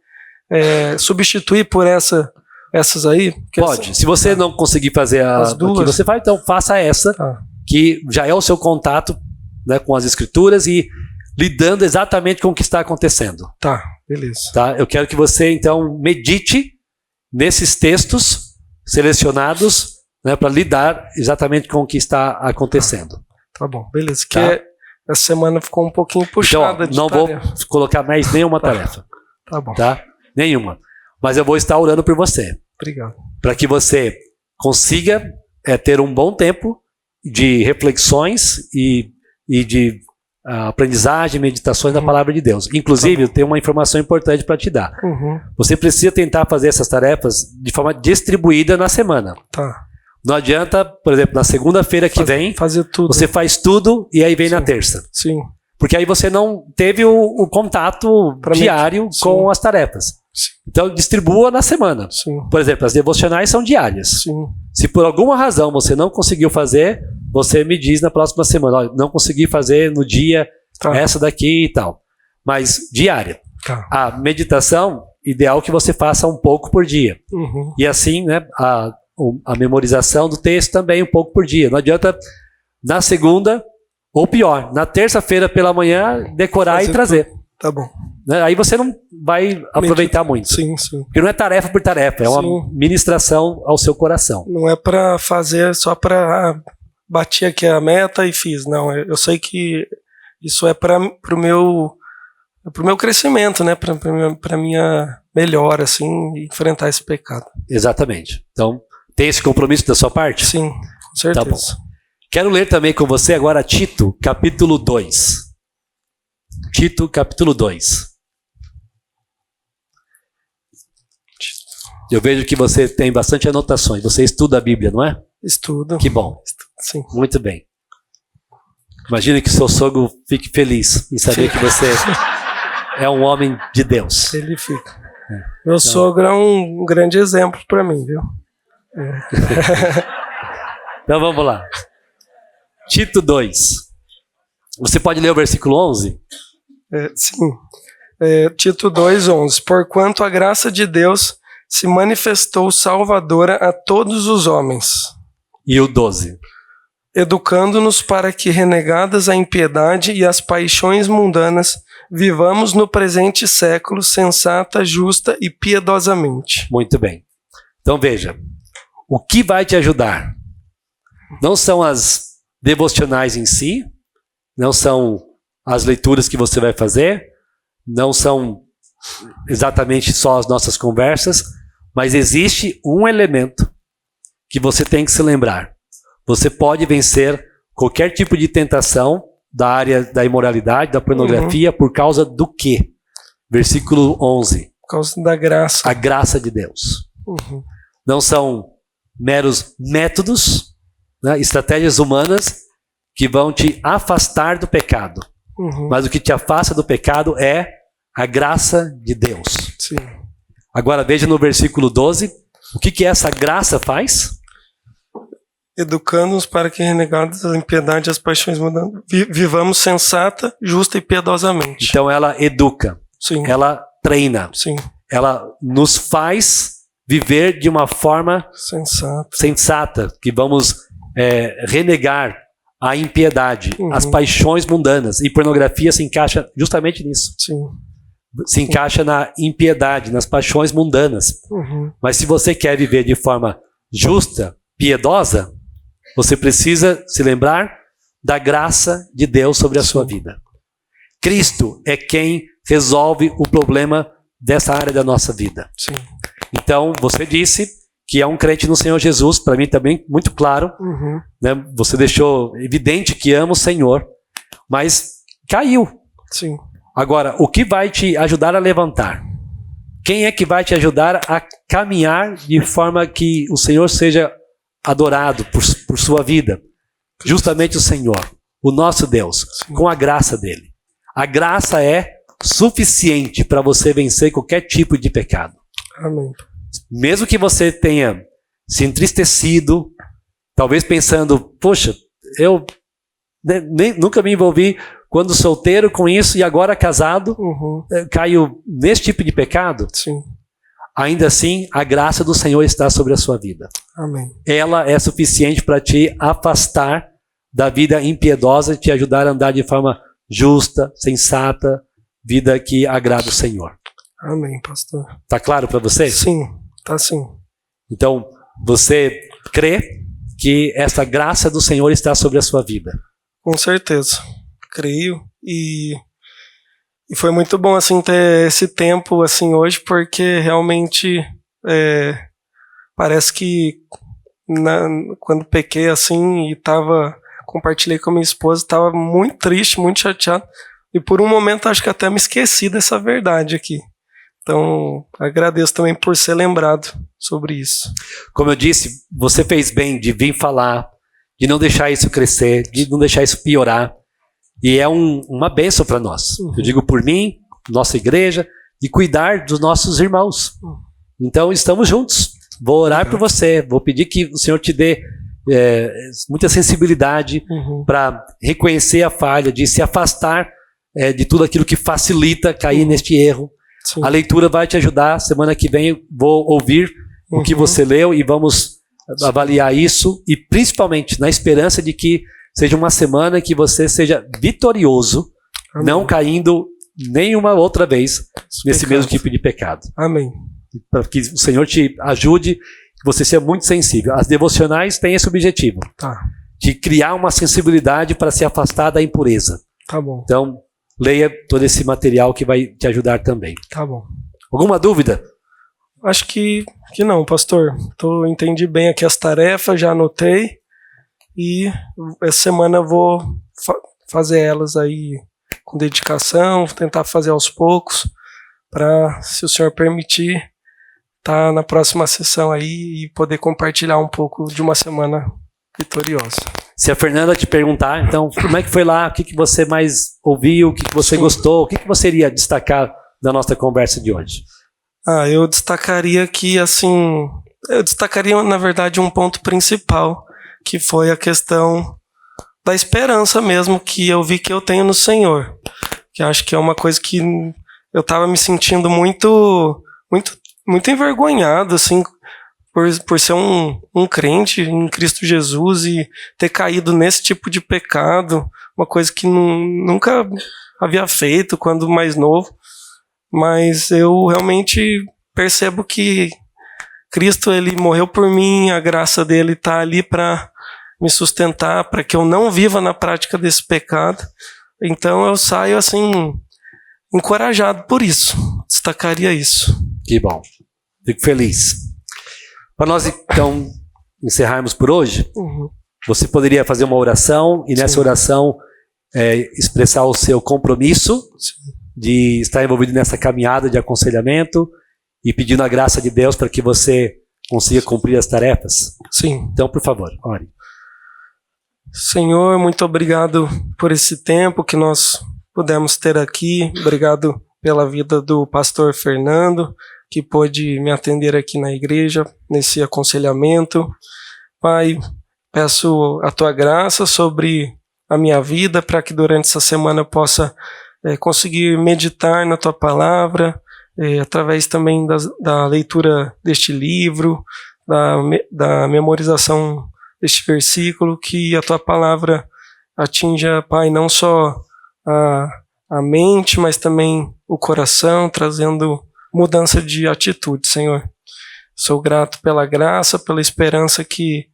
substituir por essas aí? Pode. Se você não conseguir fazer as duas, que você faz, então faça essa, que já é o seu contato, né, com as escrituras e lidando exatamente com o que está acontecendo. Tá, beleza. Tá? Eu quero que você, então, medite nesses textos selecionados, né, para lidar exatamente com o que está acontecendo. Tá bom, beleza. Que essa semana ficou um pouquinho puxada. Então, não vou colocar mais nenhuma tarefa. Tá bom. Tá? Nenhuma. mas eu vou estar orando por você. Obrigado. Para que você consiga ter um bom tempo de reflexões e de aprendizagem, meditações da palavra de Deus. Inclusive, eu tenho uma informação importante para te dar. Você precisa tentar fazer essas tarefas de forma distribuída na semana. Tá. Não adianta, por exemplo, na segunda-feira que vem, fazer tudo. você faz tudo e aí vem na terça. Sim. Porque aí você não teve o contato diário com as tarefas. Sim. Então, distribua na semana. Sim. Por exemplo, as devocionais são diárias. Sim. Se por alguma razão você não conseguiu fazer, você me diz na próxima semana, olha, não consegui fazer no dia essa daqui e tal. Mas diária. Tá. A meditação, ideal que você faça um pouco por dia. E assim, né, a memorização do texto também um pouco por dia. Não adianta na segunda, ou pior, na terça-feira pela manhã, decorar e trazer. Tá bom. Né? Aí você não vai aproveitar muito. Sim, sim. Porque não é tarefa por tarefa, é uma ministração ao seu coração. Não é para fazer só para bati aqui a meta e fiz. Não, eu sei que isso é para o meu crescimento, né? Para minha melhora, assim, enfrentar esse pecado. Exatamente. Então, tem esse compromisso da sua parte? Sim, com certeza. Tá bom. Quero ler também com você agora Tito, capítulo 2. Tito, capítulo 2. Eu vejo que você tem bastante anotações. Você estuda a Bíblia, não é? Estudo. Que bom. Sim. Muito bem. Imagina que seu sogro fique feliz em saber que você é um homem de Deus. Ele fica. Meu sogro é um grande exemplo para mim, viu? Então vamos lá. Tito 2. Você pode ler o versículo 11? Sim. Tito 2:11. Porquanto a graça de Deus se manifestou salvadora a todos os homens. E o 12. Educando-nos para que, renegadas a impiedade e as paixões mundanas, vivamos no presente século sensata, justa e piedosamente. Muito bem. Então veja, o que vai te ajudar não são as devocionais em si, não são as leituras que você vai fazer, não são exatamente só as nossas conversas, mas existe um elemento que você tem que se lembrar. Você pode vencer qualquer tipo de tentação da área da imoralidade, da pornografia, por causa do quê? Versículo 11. Por causa da graça. A graça de Deus. Não são meros métodos, né, estratégias humanas que vão te afastar do pecado. Mas o que te afasta do pecado é a graça de Deus. Sim. Agora veja no versículo 12, o que essa graça faz? Educando-nos para que, renegados a impiedade e as paixões mundanas, vivamos sensata, justa e piedosamente. Então ela educa, Sim. ela treina, Sim. ela nos faz viver de uma forma sensata, que vamos renegar a impiedade, as paixões mundanas. E pornografia se encaixa justamente nisso. Sim. Se encaixa na impiedade, nas paixões mundanas. Mas se você quer viver de forma justa, piedosa, você precisa se lembrar da graça de Deus sobre a sua vida. Cristo é quem resolve o problema dessa área da nossa vida. Sim. Então, você disse que é um crente no Senhor Jesus, para mim também muito claro. Né? Você deixou evidente que ama o Senhor, mas caiu. Sim. Agora, o que vai te ajudar a levantar? Quem é que vai te ajudar a caminhar de forma que o Senhor seja adorado por sua vida? Justamente o Senhor, o nosso Deus, com a graça dele. A graça é suficiente para você vencer qualquer tipo de pecado. Amém. Mesmo que você tenha se entristecido, talvez pensando, poxa, eu nunca me envolvi quando solteiro com isso e agora casado, caio nesse tipo de pecado. Sim. Ainda assim, a graça do Senhor está sobre a sua vida. Amém. Ela é suficiente para te afastar da vida impiedosa e te ajudar a andar de forma justa, sensata, vida que agrada o Senhor. Amém, pastor. Tá claro para você? Sim, tá sim. Então, você crê que essa graça do Senhor está sobre a sua vida? Com certeza. Creio e E foi muito bom, assim, ter esse tempo, assim, hoje, porque realmente parece que quando pequei, assim, e compartilhei com a minha esposa, estava muito triste, muito chateado, e por um momento acho que até me esqueci dessa verdade aqui. Então, agradeço também por ser lembrado sobre isso. Como eu disse, você fez bem de vir falar, de não deixar isso crescer, de não deixar isso piorar. E é uma bênção para nós. Eu digo por mim, nossa igreja, de cuidar dos nossos irmãos. Então, estamos juntos. Vou orar por você, vou pedir que o Senhor te dê muita sensibilidade para reconhecer a falha, de se afastar de tudo aquilo que facilita cair neste erro. Sim. A leitura vai te ajudar. Semana que vem vou ouvir o que você leu e vamos avaliar isso, e principalmente na esperança de que seja uma semana que você seja vitorioso, amém, não caindo nenhuma outra vez nesse mesmo tipo de pecado. Amém. Para que o Senhor te ajude, que você seja muito sensível. As devocionais têm esse objetivo, de criar uma sensibilidade para se afastar da impureza. Tá bom. Então, leia todo esse material que vai te ajudar também. Tá bom. Alguma dúvida? Acho que não, pastor. Entendi bem aqui as tarefas, já anotei. E essa semana eu vou fazer elas aí com dedicação, tentar fazer aos poucos, para, se o senhor permitir, estar na próxima sessão aí e poder compartilhar um pouco de uma semana vitoriosa. Se a Fernanda te perguntar, então, como é que foi lá? O que você mais ouviu? O que você gostou? O que você iria destacar da nossa conversa de hoje? Eu destacaria que, assim, na verdade, um ponto principal, que foi a questão da esperança mesmo, que eu vi que eu tenho no Senhor. Que acho que é uma coisa que eu estava me sentindo muito, muito, muito envergonhado, assim, por ser um crente em Cristo Jesus e ter caído nesse tipo de pecado, uma coisa que nunca havia feito quando mais novo. Mas eu realmente percebo que Cristo, ele morreu por mim, a graça dele está ali para me sustentar, para que eu não viva na prática desse pecado. Então eu saio assim, encorajado por isso. Destacaria isso. Que bom. Fico feliz. Para nós, então, encerrarmos por hoje, você poderia fazer uma oração e nessa oração expressar o seu compromisso de estar envolvido nessa caminhada de aconselhamento e pedindo a graça de Deus para que você consiga cumprir as tarefas? Sim. Então, por favor, ore. Senhor, muito obrigado por esse tempo que nós pudemos ter aqui. Obrigado pela vida do pastor Fernando, que pôde me atender aqui na igreja, nesse aconselhamento. Pai, peço a tua graça sobre a minha vida, para que durante essa semana eu possa conseguir meditar na tua palavra, através também da leitura deste livro, da memorização deste versículo, que a tua palavra atinja, Pai, não só a mente, mas também o coração, trazendo mudança de atitude, Senhor. Sou grato pela graça, pela esperança que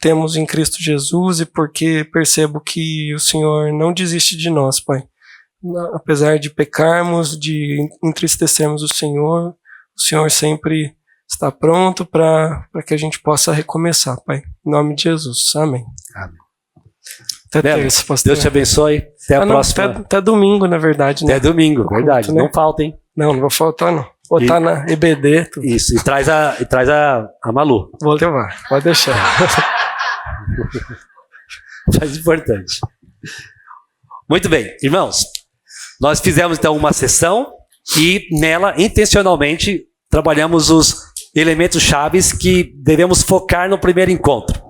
temos em Cristo Jesus, e porque percebo que o Senhor não desiste de nós, Pai. Apesar de pecarmos, de entristecermos o Senhor sempre está pronto para que a gente possa recomeçar, Pai. Em nome de Jesus. Amém. Amém. Até terça, pastor. Deus te abençoe. Até a próxima. Até domingo, na verdade. Né? Até domingo, verdade. Culto, né? Não falta, hein? Não vou faltar, não. Botar na EBD. Tudo. Isso, e traz a Malu. Vou levar, pode deixar. Mais importante. Muito bem, irmãos. Nós fizemos então uma sessão e nela, intencionalmente, trabalhamos os elementos chaves que devemos focar no primeiro encontro.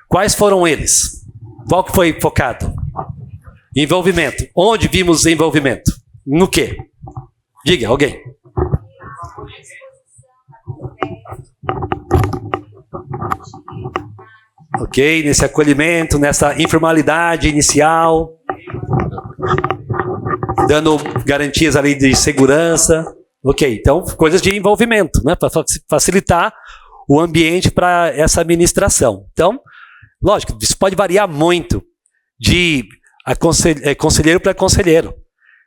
Quais foram eles? Qual que foi focado? Envolvimento. Onde vimos envolvimento? No quê? Diga, alguém. Ok, nesse acolhimento, nessa informalidade inicial, dando garantias ali de segurança. Ok, então coisas de envolvimento, né, para facilitar o ambiente para essa ministração. Então, lógico, isso pode variar muito de conselheiro para conselheiro.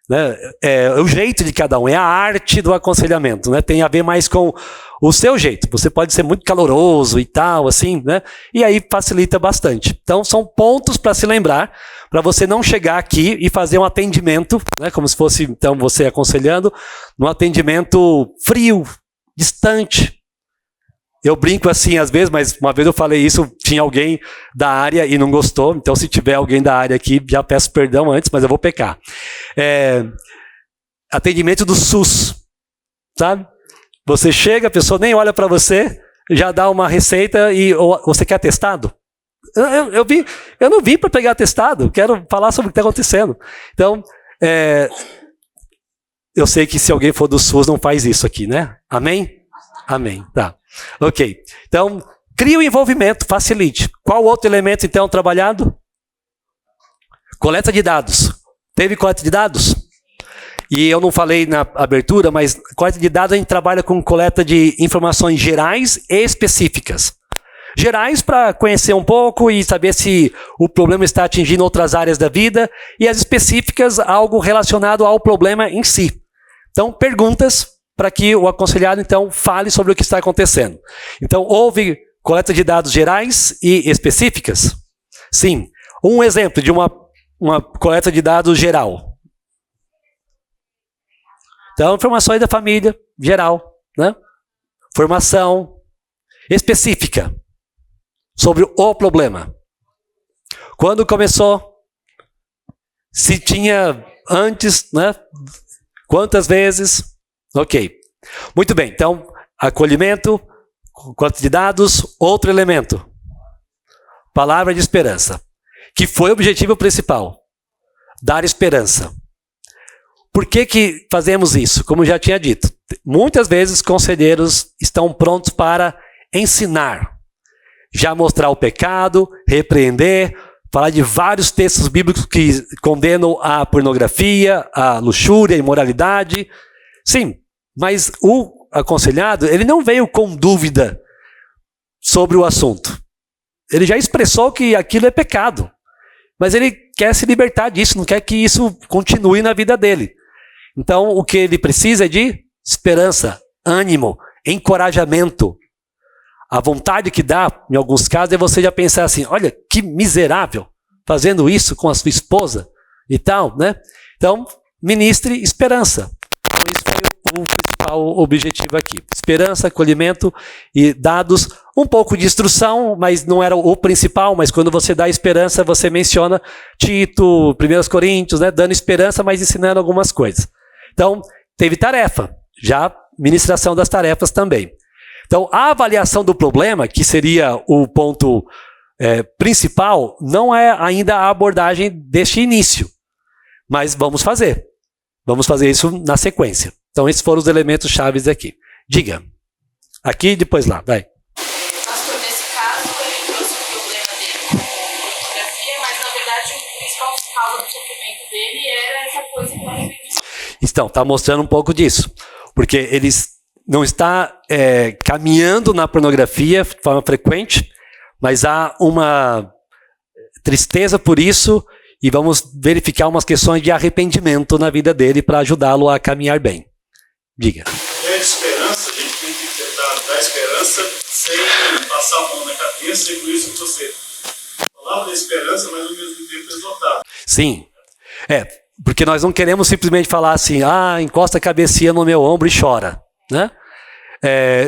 né? É o jeito de cada um, é a arte do aconselhamento, né? Tem a ver mais com o seu jeito. Você pode ser muito caloroso e tal, assim, né? E aí facilita bastante. Então, são pontos para se lembrar, para você não chegar aqui e fazer um atendimento, né? Como se fosse, então, você aconselhando, num atendimento frio, distante. Eu brinco assim às vezes, mas uma vez eu falei isso, tinha alguém da área e não gostou, então se tiver alguém da área aqui, já peço perdão antes, mas eu vou pecar. Atendimento do SUS, sabe? Você chega, a pessoa nem olha para você, já dá uma receita e você quer atestado? Eu não vim para pegar atestado, quero falar sobre o que está acontecendo. Então, eu sei que se alguém for do SUS não faz isso aqui, né? Amém? Amém, tá. Ok, então, cria o envolvimento, facilite. Qual outro elemento, então, trabalhado? Coleta de dados. Teve coleta de dados? E eu não falei na abertura, mas coleta de dados a gente trabalha com coleta de informações gerais e específicas. Gerais para conhecer um pouco e saber se o problema está atingindo outras áreas da vida, e as específicas, algo relacionado ao problema em si. Então, perguntas para que o aconselhado, então, fale sobre o que está acontecendo. Então, houve coleta de dados gerais e específicas? Sim. Um exemplo de uma coleta de dados geral. Então, informações da família, geral, né? Formação específica sobre o problema. Quando começou? Se tinha antes, né? Quantas vezes? Ok. Muito bem. Então, acolhimento, coleta de dados, outro elemento. Palavra de esperança. Que foi o objetivo principal. Dar esperança. Por que fazemos isso? Como já tinha dito, muitas vezes conselheiros estão prontos para ensinar. Já mostrar o pecado, repreender, falar de vários textos bíblicos que condenam a pornografia, a luxúria, a imoralidade. Sim, mas o aconselhado, ele não veio com dúvida sobre o assunto. Ele já expressou que aquilo é pecado. Mas ele quer se libertar disso, não quer que isso continue na vida dele. Então, o que ele precisa é de esperança, ânimo, encorajamento. A vontade que dá, em alguns casos, é você já pensar assim, olha, que miserável, fazendo isso com a sua esposa e tal, né? Então, ministre esperança. Então, isso foi o principal objetivo aqui. Esperança, acolhimento e dados, um pouco de instrução, mas não era o principal, mas quando você dá esperança, você menciona Tito, 1 Coríntios, né? Dando esperança, mas ensinando algumas coisas. Então, teve tarefa, já ministração das tarefas também. Então, a avaliação do problema, que seria o ponto principal, não é ainda a abordagem deste início. Mas vamos fazer. Vamos fazer isso na sequência. Então, esses foram os elementos chaves aqui. Diga. Aqui e depois lá, vai. Pastor, nesse caso, ele trouxe o problema dele com pornografia, mas na verdade o principal causa do sofrimento dele era essa coisa que eu aprendi. Então, está mostrando um pouco disso. Porque eles não está caminhando na pornografia de forma frequente, mas há uma tristeza por isso e vamos verificar umas questões de arrependimento na vida dele para ajudá-lo a caminhar bem. Diga. É esperança, a gente tem que tentar dar esperança sem passar a mão na cabeça e por isso que você falava da esperança, mas ao mesmo tempo exortava. Sim, porque nós não queremos simplesmente falar assim, encosta a cabecinha no meu ombro e chora. Né?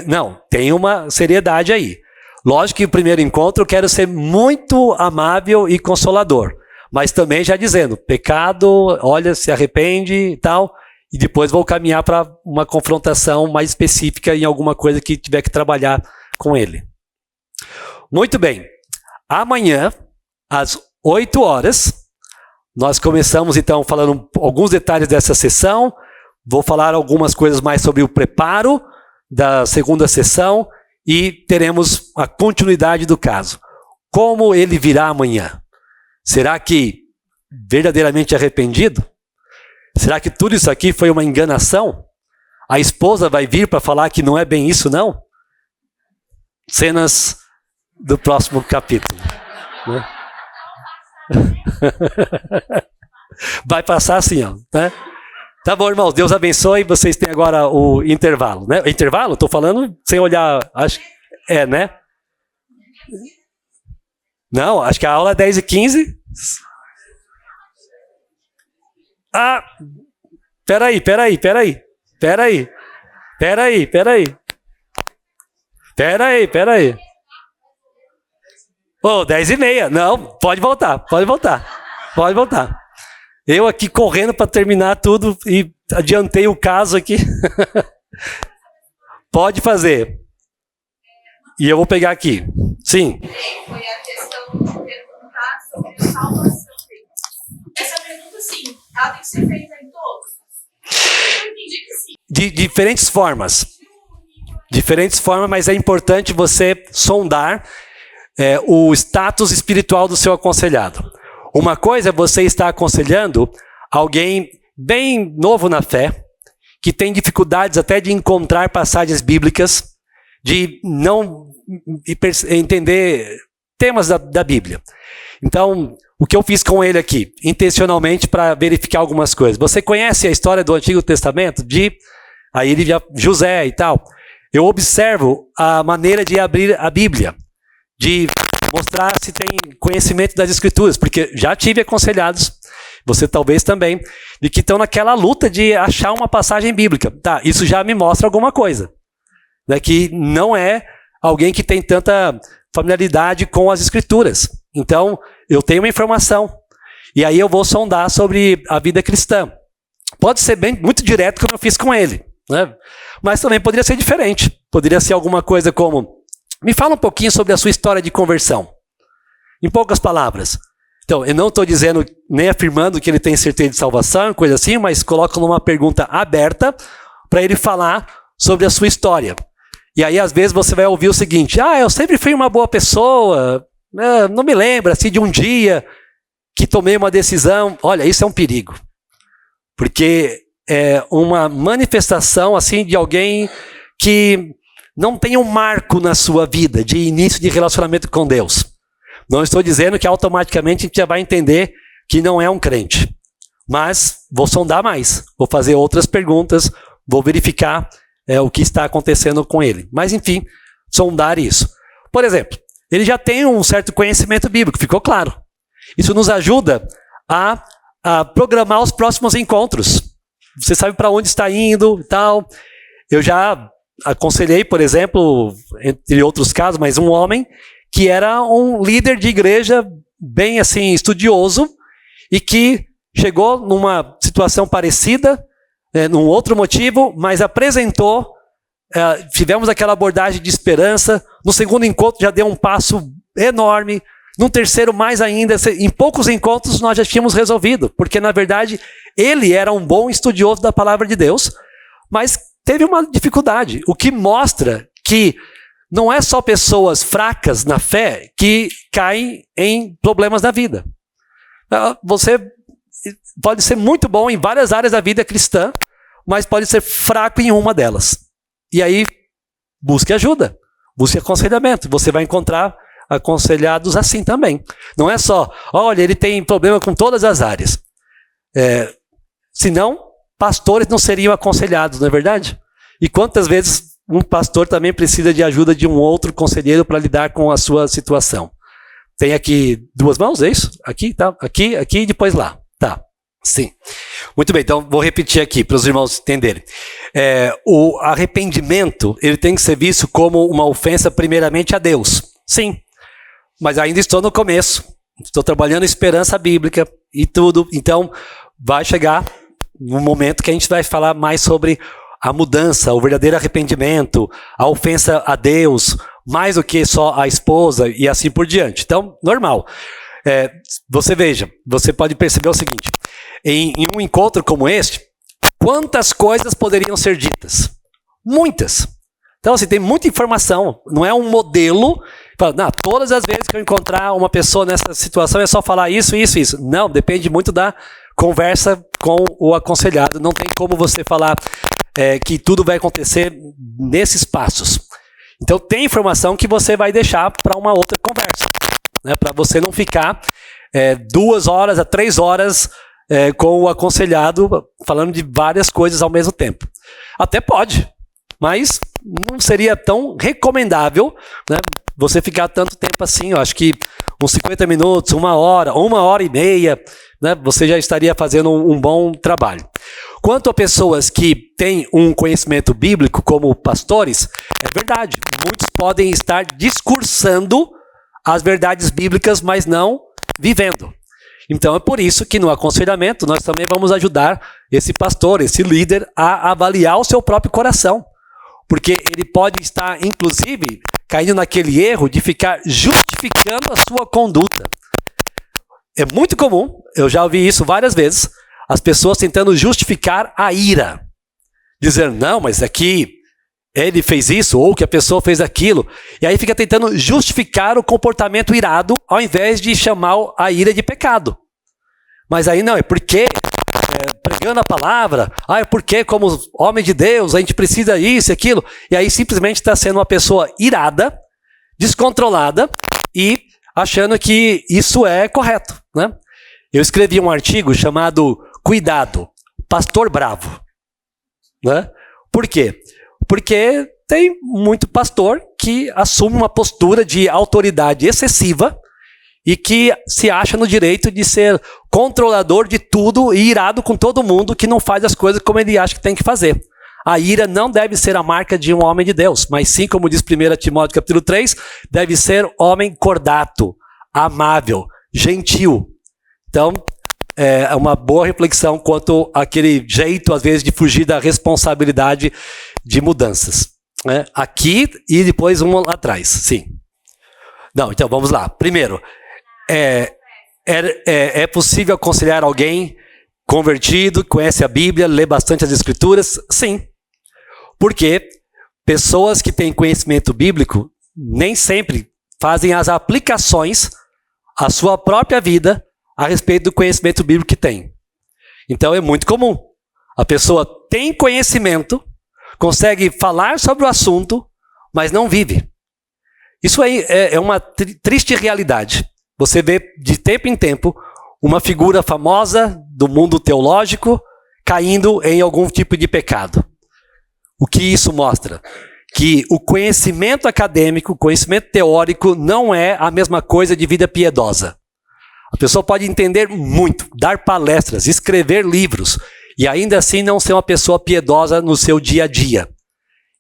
Não, tem uma seriedade aí. Lógico que no primeiro encontro eu quero ser muito amável e consolador, mas também já dizendo, pecado, olha, se arrepende e tal, e depois vou caminhar para uma confrontação mais específica em alguma coisa que tiver que trabalhar com ele. Muito bem, amanhã, às 8 horas, nós começamos então falando alguns detalhes dessa sessão. Vou falar algumas coisas mais sobre o preparo da segunda sessão e teremos a continuidade do caso. Como ele virá amanhã? Será que verdadeiramente arrependido? Será que tudo isso aqui foi uma enganação? A esposa vai vir para falar que não é bem isso, não? Cenas do próximo capítulo. Né? Vai passar assim, ó, né? Tá bom, irmãos, Deus abençoe. Vocês têm agora o intervalo, né? Intervalo? Tô falando sem olhar, acho né? Não, acho que a aula é 10h15. Ah, peraí. Ô, 10h30. Não, pode voltar. Eu aqui correndo para terminar tudo e adiantei o caso aqui. Pode fazer. E eu vou pegar aqui. Sim. Foi a questão de perguntar sobre a salvação dele. Essa pergunta, sim, ela tem que ser feita em todos. Eu entendi que sim. De diferentes formas. Mas é importante você sondar o status espiritual do seu aconselhado. Uma coisa é você estar aconselhando alguém bem novo na fé, que tem dificuldades até de encontrar passagens bíblicas, de não entender temas da Bíblia. Então, o que eu fiz com ele aqui, intencionalmente para verificar algumas coisas. Você conhece a história do Antigo Testamento? Aí ele José e tal. Eu observo a maneira de abrir a Bíblia, de mostrar se tem conhecimento das Escrituras, porque já tive aconselhados, você talvez também, de que estão naquela luta de achar uma passagem bíblica. Tá, isso já me mostra alguma coisa, né, que não é alguém que tem tanta familiaridade com as Escrituras. Então, eu tenho uma informação, e aí eu vou sondar sobre a vida cristã. Pode ser muito direto, como eu fiz com ele, né? Mas também poderia ser diferente. Poderia ser alguma coisa como: me fala um pouquinho sobre a sua história de conversão. Em poucas palavras. Então, eu não estou dizendo, nem afirmando que ele tem certeza de salvação, coisa assim, mas coloco numa pergunta aberta para ele falar sobre a sua história. E aí, às vezes, você vai ouvir o seguinte: eu sempre fui uma boa pessoa, não me lembro assim, de um dia que tomei uma decisão. Olha, isso é um perigo. Porque é uma manifestação assim de alguém que não tem um marco na sua vida de início de relacionamento com Deus. Não estou dizendo que automaticamente a gente já vai entender que não é um crente. Mas vou sondar mais, vou fazer outras perguntas, vou verificar o que está acontecendo com ele. Mas enfim, sondar isso. Por exemplo, ele já tem um certo conhecimento bíblico, ficou claro. Isso nos ajuda a programar os próximos encontros. Você sabe para onde está indo e tal. Eu já aconselhei, por exemplo, entre outros casos, mas um homem que era um líder de igreja bem assim estudioso e que chegou numa situação parecida, num outro motivo, mas apresentou, tivemos aquela abordagem de esperança. No segundo encontro já deu um passo enorme. No terceiro, mais ainda. Em poucos encontros nós já tínhamos resolvido, porque na verdade ele era um bom estudioso da palavra de Deus, mas teve uma dificuldade, o que mostra que não é só pessoas fracas na fé que caem em problemas na vida. Você pode ser muito bom em várias áreas da vida cristã, mas pode ser fraco em uma delas. E aí, busque ajuda, busque aconselhamento. Você vai encontrar aconselhados assim também. Não é só, olha, ele tem problema com todas as áreas. Senão, pastores não seriam aconselhados, não é verdade? E quantas vezes um pastor também precisa de ajuda de um outro conselheiro para lidar com a sua situação? Tem aqui 2 mãos, é isso? Aqui, tá? Aqui e depois lá. Tá, sim. Muito bem, então vou repetir aqui para os irmãos entenderem. O arrependimento, ele tem que ser visto como uma ofensa primeiramente a Deus. Sim, mas ainda estou no começo. Estou trabalhando esperança bíblica e tudo. Então, vai chegar um momento que a gente vai falar mais sobre a mudança, o verdadeiro arrependimento, a ofensa a Deus, mais do que só a esposa e assim por diante. Então, normal. Você veja, você pode perceber o seguinte: em um encontro como este, quantas coisas poderiam ser ditas? Muitas. Então, assim, tem muita informação. Não é um modelo. Não, todas as vezes que eu encontrar uma pessoa nessa situação é só falar isso, isso, isso. Não, depende muito da conversa com o aconselhado. Não tem como você falar que tudo vai acontecer nesses passos. Então, tem informação que você vai deixar para uma outra conversa, né? Para você não ficar 2 horas a 3 horas com o aconselhado falando de várias coisas ao mesmo tempo. Até pode, mas não seria tão recomendável, né, você ficar tanto tempo assim. Eu acho que uns 50 minutos, 1 hora, 1h30, né, você já estaria fazendo um bom trabalho. Quanto a pessoas que têm um conhecimento bíblico, como pastores, é verdade, muitos podem estar discursando as verdades bíblicas, mas não vivendo. Então é por isso que no aconselhamento nós também vamos ajudar esse pastor, esse líder, a avaliar o seu próprio coração. Porque ele pode estar, inclusive, caindo naquele erro de ficar justificando a sua conduta. É muito comum, eu já ouvi isso várias vezes, as pessoas tentando justificar a ira. Dizer, não, mas aqui ele fez isso, ou que a pessoa fez aquilo. E aí fica tentando justificar o comportamento irado, ao invés de chamar a ira de pecado. Mas aí não, é porque, pregando a palavra, é porque como homem de Deus, a gente precisa isso e aquilo. E aí simplesmente está sendo uma pessoa irada, descontrolada, e achando que isso é correto, né? Eu escrevi um artigo chamado Cuidado, Pastor Bravo. Né? Por quê? Porque tem muito pastor que assume uma postura de autoridade excessiva e que se acha no direito de ser controlador de tudo e irado com todo mundo que não faz as coisas como ele acha que tem que fazer. A ira não deve ser a marca de um homem de Deus, mas sim, como diz 1 Timóteo capítulo 3, deve ser homem cordato, amável, gentil. Então, é uma boa reflexão quanto àquele jeito, às vezes, de fugir da responsabilidade de mudanças. Né? Aqui e depois um lá atrás, sim. Não, então vamos lá. Primeiro, é possível aconselhar alguém convertido, conhece a Bíblia, lê bastante as Escrituras? Sim. Porque pessoas que têm conhecimento bíblico nem sempre fazem as aplicações à sua própria vida a respeito do conhecimento bíblico que tem. Então é muito comum. A pessoa tem conhecimento, consegue falar sobre o assunto, mas não vive. Isso aí é uma triste realidade. Você vê de tempo em tempo uma figura famosa do mundo teológico caindo em algum tipo de pecado. O que isso mostra? Que o conhecimento acadêmico, o conhecimento teórico não é a mesma coisa de vida piedosa. A pessoa pode entender muito, dar palestras, escrever livros e ainda assim não ser uma pessoa piedosa no seu dia a dia.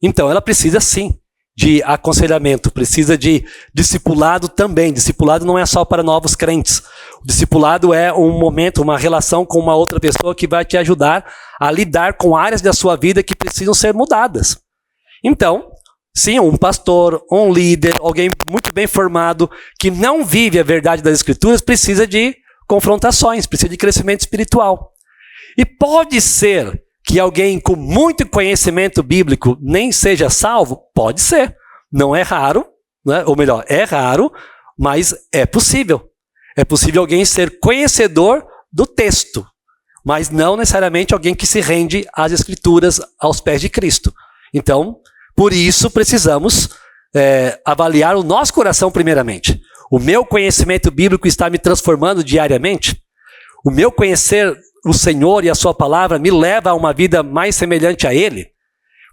Então ela precisa sim de aconselhamento, precisa de discipulado também. Discipulado não é só para novos crentes. O discipulado é um momento, uma relação com uma outra pessoa que vai te ajudar a lidar com áreas da sua vida que precisam ser mudadas. Então, sim, um pastor, um líder, alguém muito bem formado, que não vive a verdade das Escrituras, precisa de confrontações, precisa de crescimento espiritual. E pode ser que alguém com muito conhecimento bíblico nem seja salvo? Pode ser. Não é raro, né? Ou melhor, é raro, mas é possível. É possível alguém ser conhecedor do texto, mas não necessariamente alguém que se rende às Escrituras, aos pés de Cristo. Então, por isso precisamos avaliar o nosso coração primeiramente. O meu conhecimento bíblico está me transformando diariamente? O meu conhecer o Senhor e a sua palavra me leva a uma vida mais semelhante a Ele?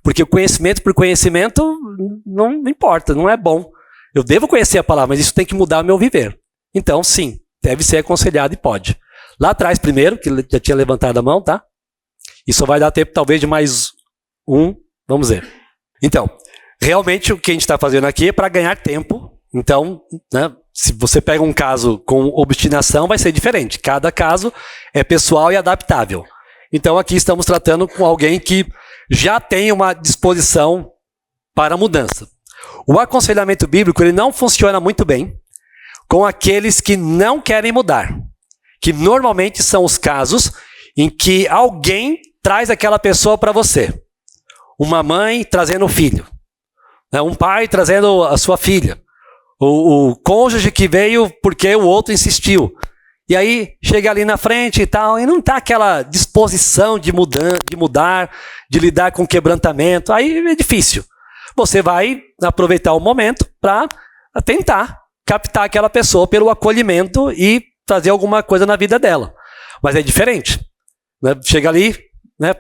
Porque o conhecimento por conhecimento não importa, não é bom. Eu devo conhecer a palavra, mas isso tem que mudar o meu viver. Então, sim, deve ser aconselhado e pode. Lá atrás primeiro, que já tinha levantado a mão, tá? E só vai dar tempo talvez de mais um, vamos ver. Então, realmente o que a gente está fazendo aqui é para ganhar tempo. Então, né, se você pega um caso com obstinação, vai ser diferente. Cada caso é pessoal e adaptável. Então, aqui estamos tratando com alguém que já tem uma disposição para mudança. O aconselhamento bíblico ele não funciona muito bem com aqueles que não querem mudar, que normalmente são os casos em que alguém traz aquela pessoa para você. Uma mãe trazendo o filho, né? Um pai trazendo a sua filha, o cônjuge que veio porque o outro insistiu. E aí chega ali na frente e tal, e não está aquela disposição de mudar, de lidar com quebrantamento. Aí é difícil. Você vai aproveitar o momento para tentar captar aquela pessoa pelo acolhimento e fazer alguma coisa na vida dela. Mas é diferente. Né? Chega ali, né?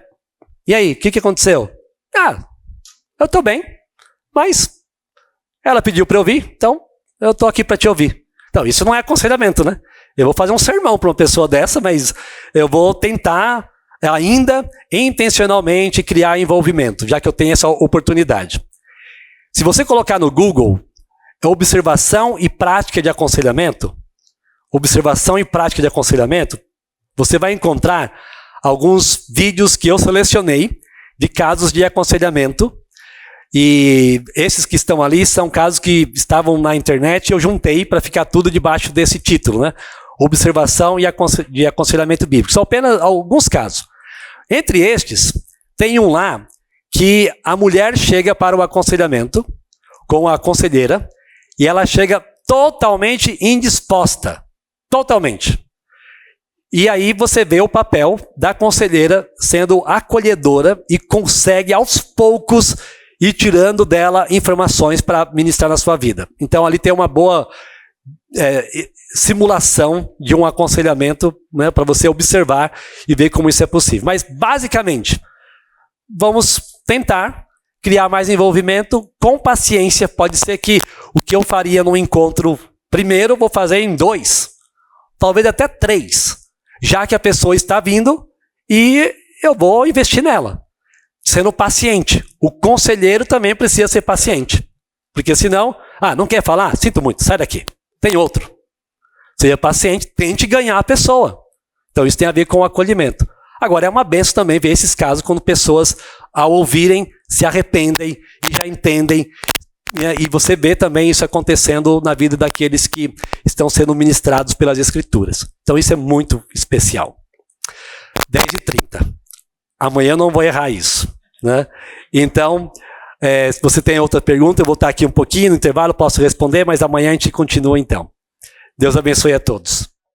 E aí, o que aconteceu? Eu estou bem, mas ela pediu para eu ouvir, então eu estou aqui para te ouvir. Então, isso não é aconselhamento, né? Eu vou fazer um sermão para uma pessoa dessa, mas eu vou tentar ainda intencionalmente criar envolvimento, já que eu tenho essa oportunidade. Se você colocar no Google observação e prática de aconselhamento, você vai encontrar alguns vídeos que eu selecionei de casos de aconselhamento. E esses que estão ali são casos que estavam na internet e eu juntei para ficar tudo debaixo desse título, né? Observação e aconselhamento bíblico. São apenas alguns casos. Entre estes, tem um lá que a mulher chega para o aconselhamento com a conselheira e ela chega totalmente indisposta. Totalmente. E aí você vê o papel da conselheira sendo acolhedora e consegue aos poucos ir tirando dela informações para ministrar na sua vida. Então ali tem uma boa simulação de um aconselhamento, né, para você observar e ver como isso é possível. Mas basicamente, vamos tentar criar mais envolvimento com paciência. Pode ser que o que eu faria num encontro primeiro, vou fazer em 2, talvez até 3, já que a pessoa está vindo e eu vou investir nela, sendo paciente. O conselheiro também precisa ser paciente, porque senão, não quer falar? Sinto muito, sai daqui, tem outro. Seja paciente, tente ganhar a pessoa. Então isso tem a ver com o acolhimento. Agora é uma benção também ver esses casos quando pessoas, ao ouvirem, se arrependem e já entendem. E você vê também isso acontecendo na vida daqueles que estão sendo ministrados pelas Escrituras. Então isso é muito especial. 10h30. Amanhã eu não vou errar isso, né? Então, se você tem outra pergunta, eu vou estar aqui um pouquinho no intervalo, posso responder, mas amanhã a gente continua então. Deus abençoe a todos.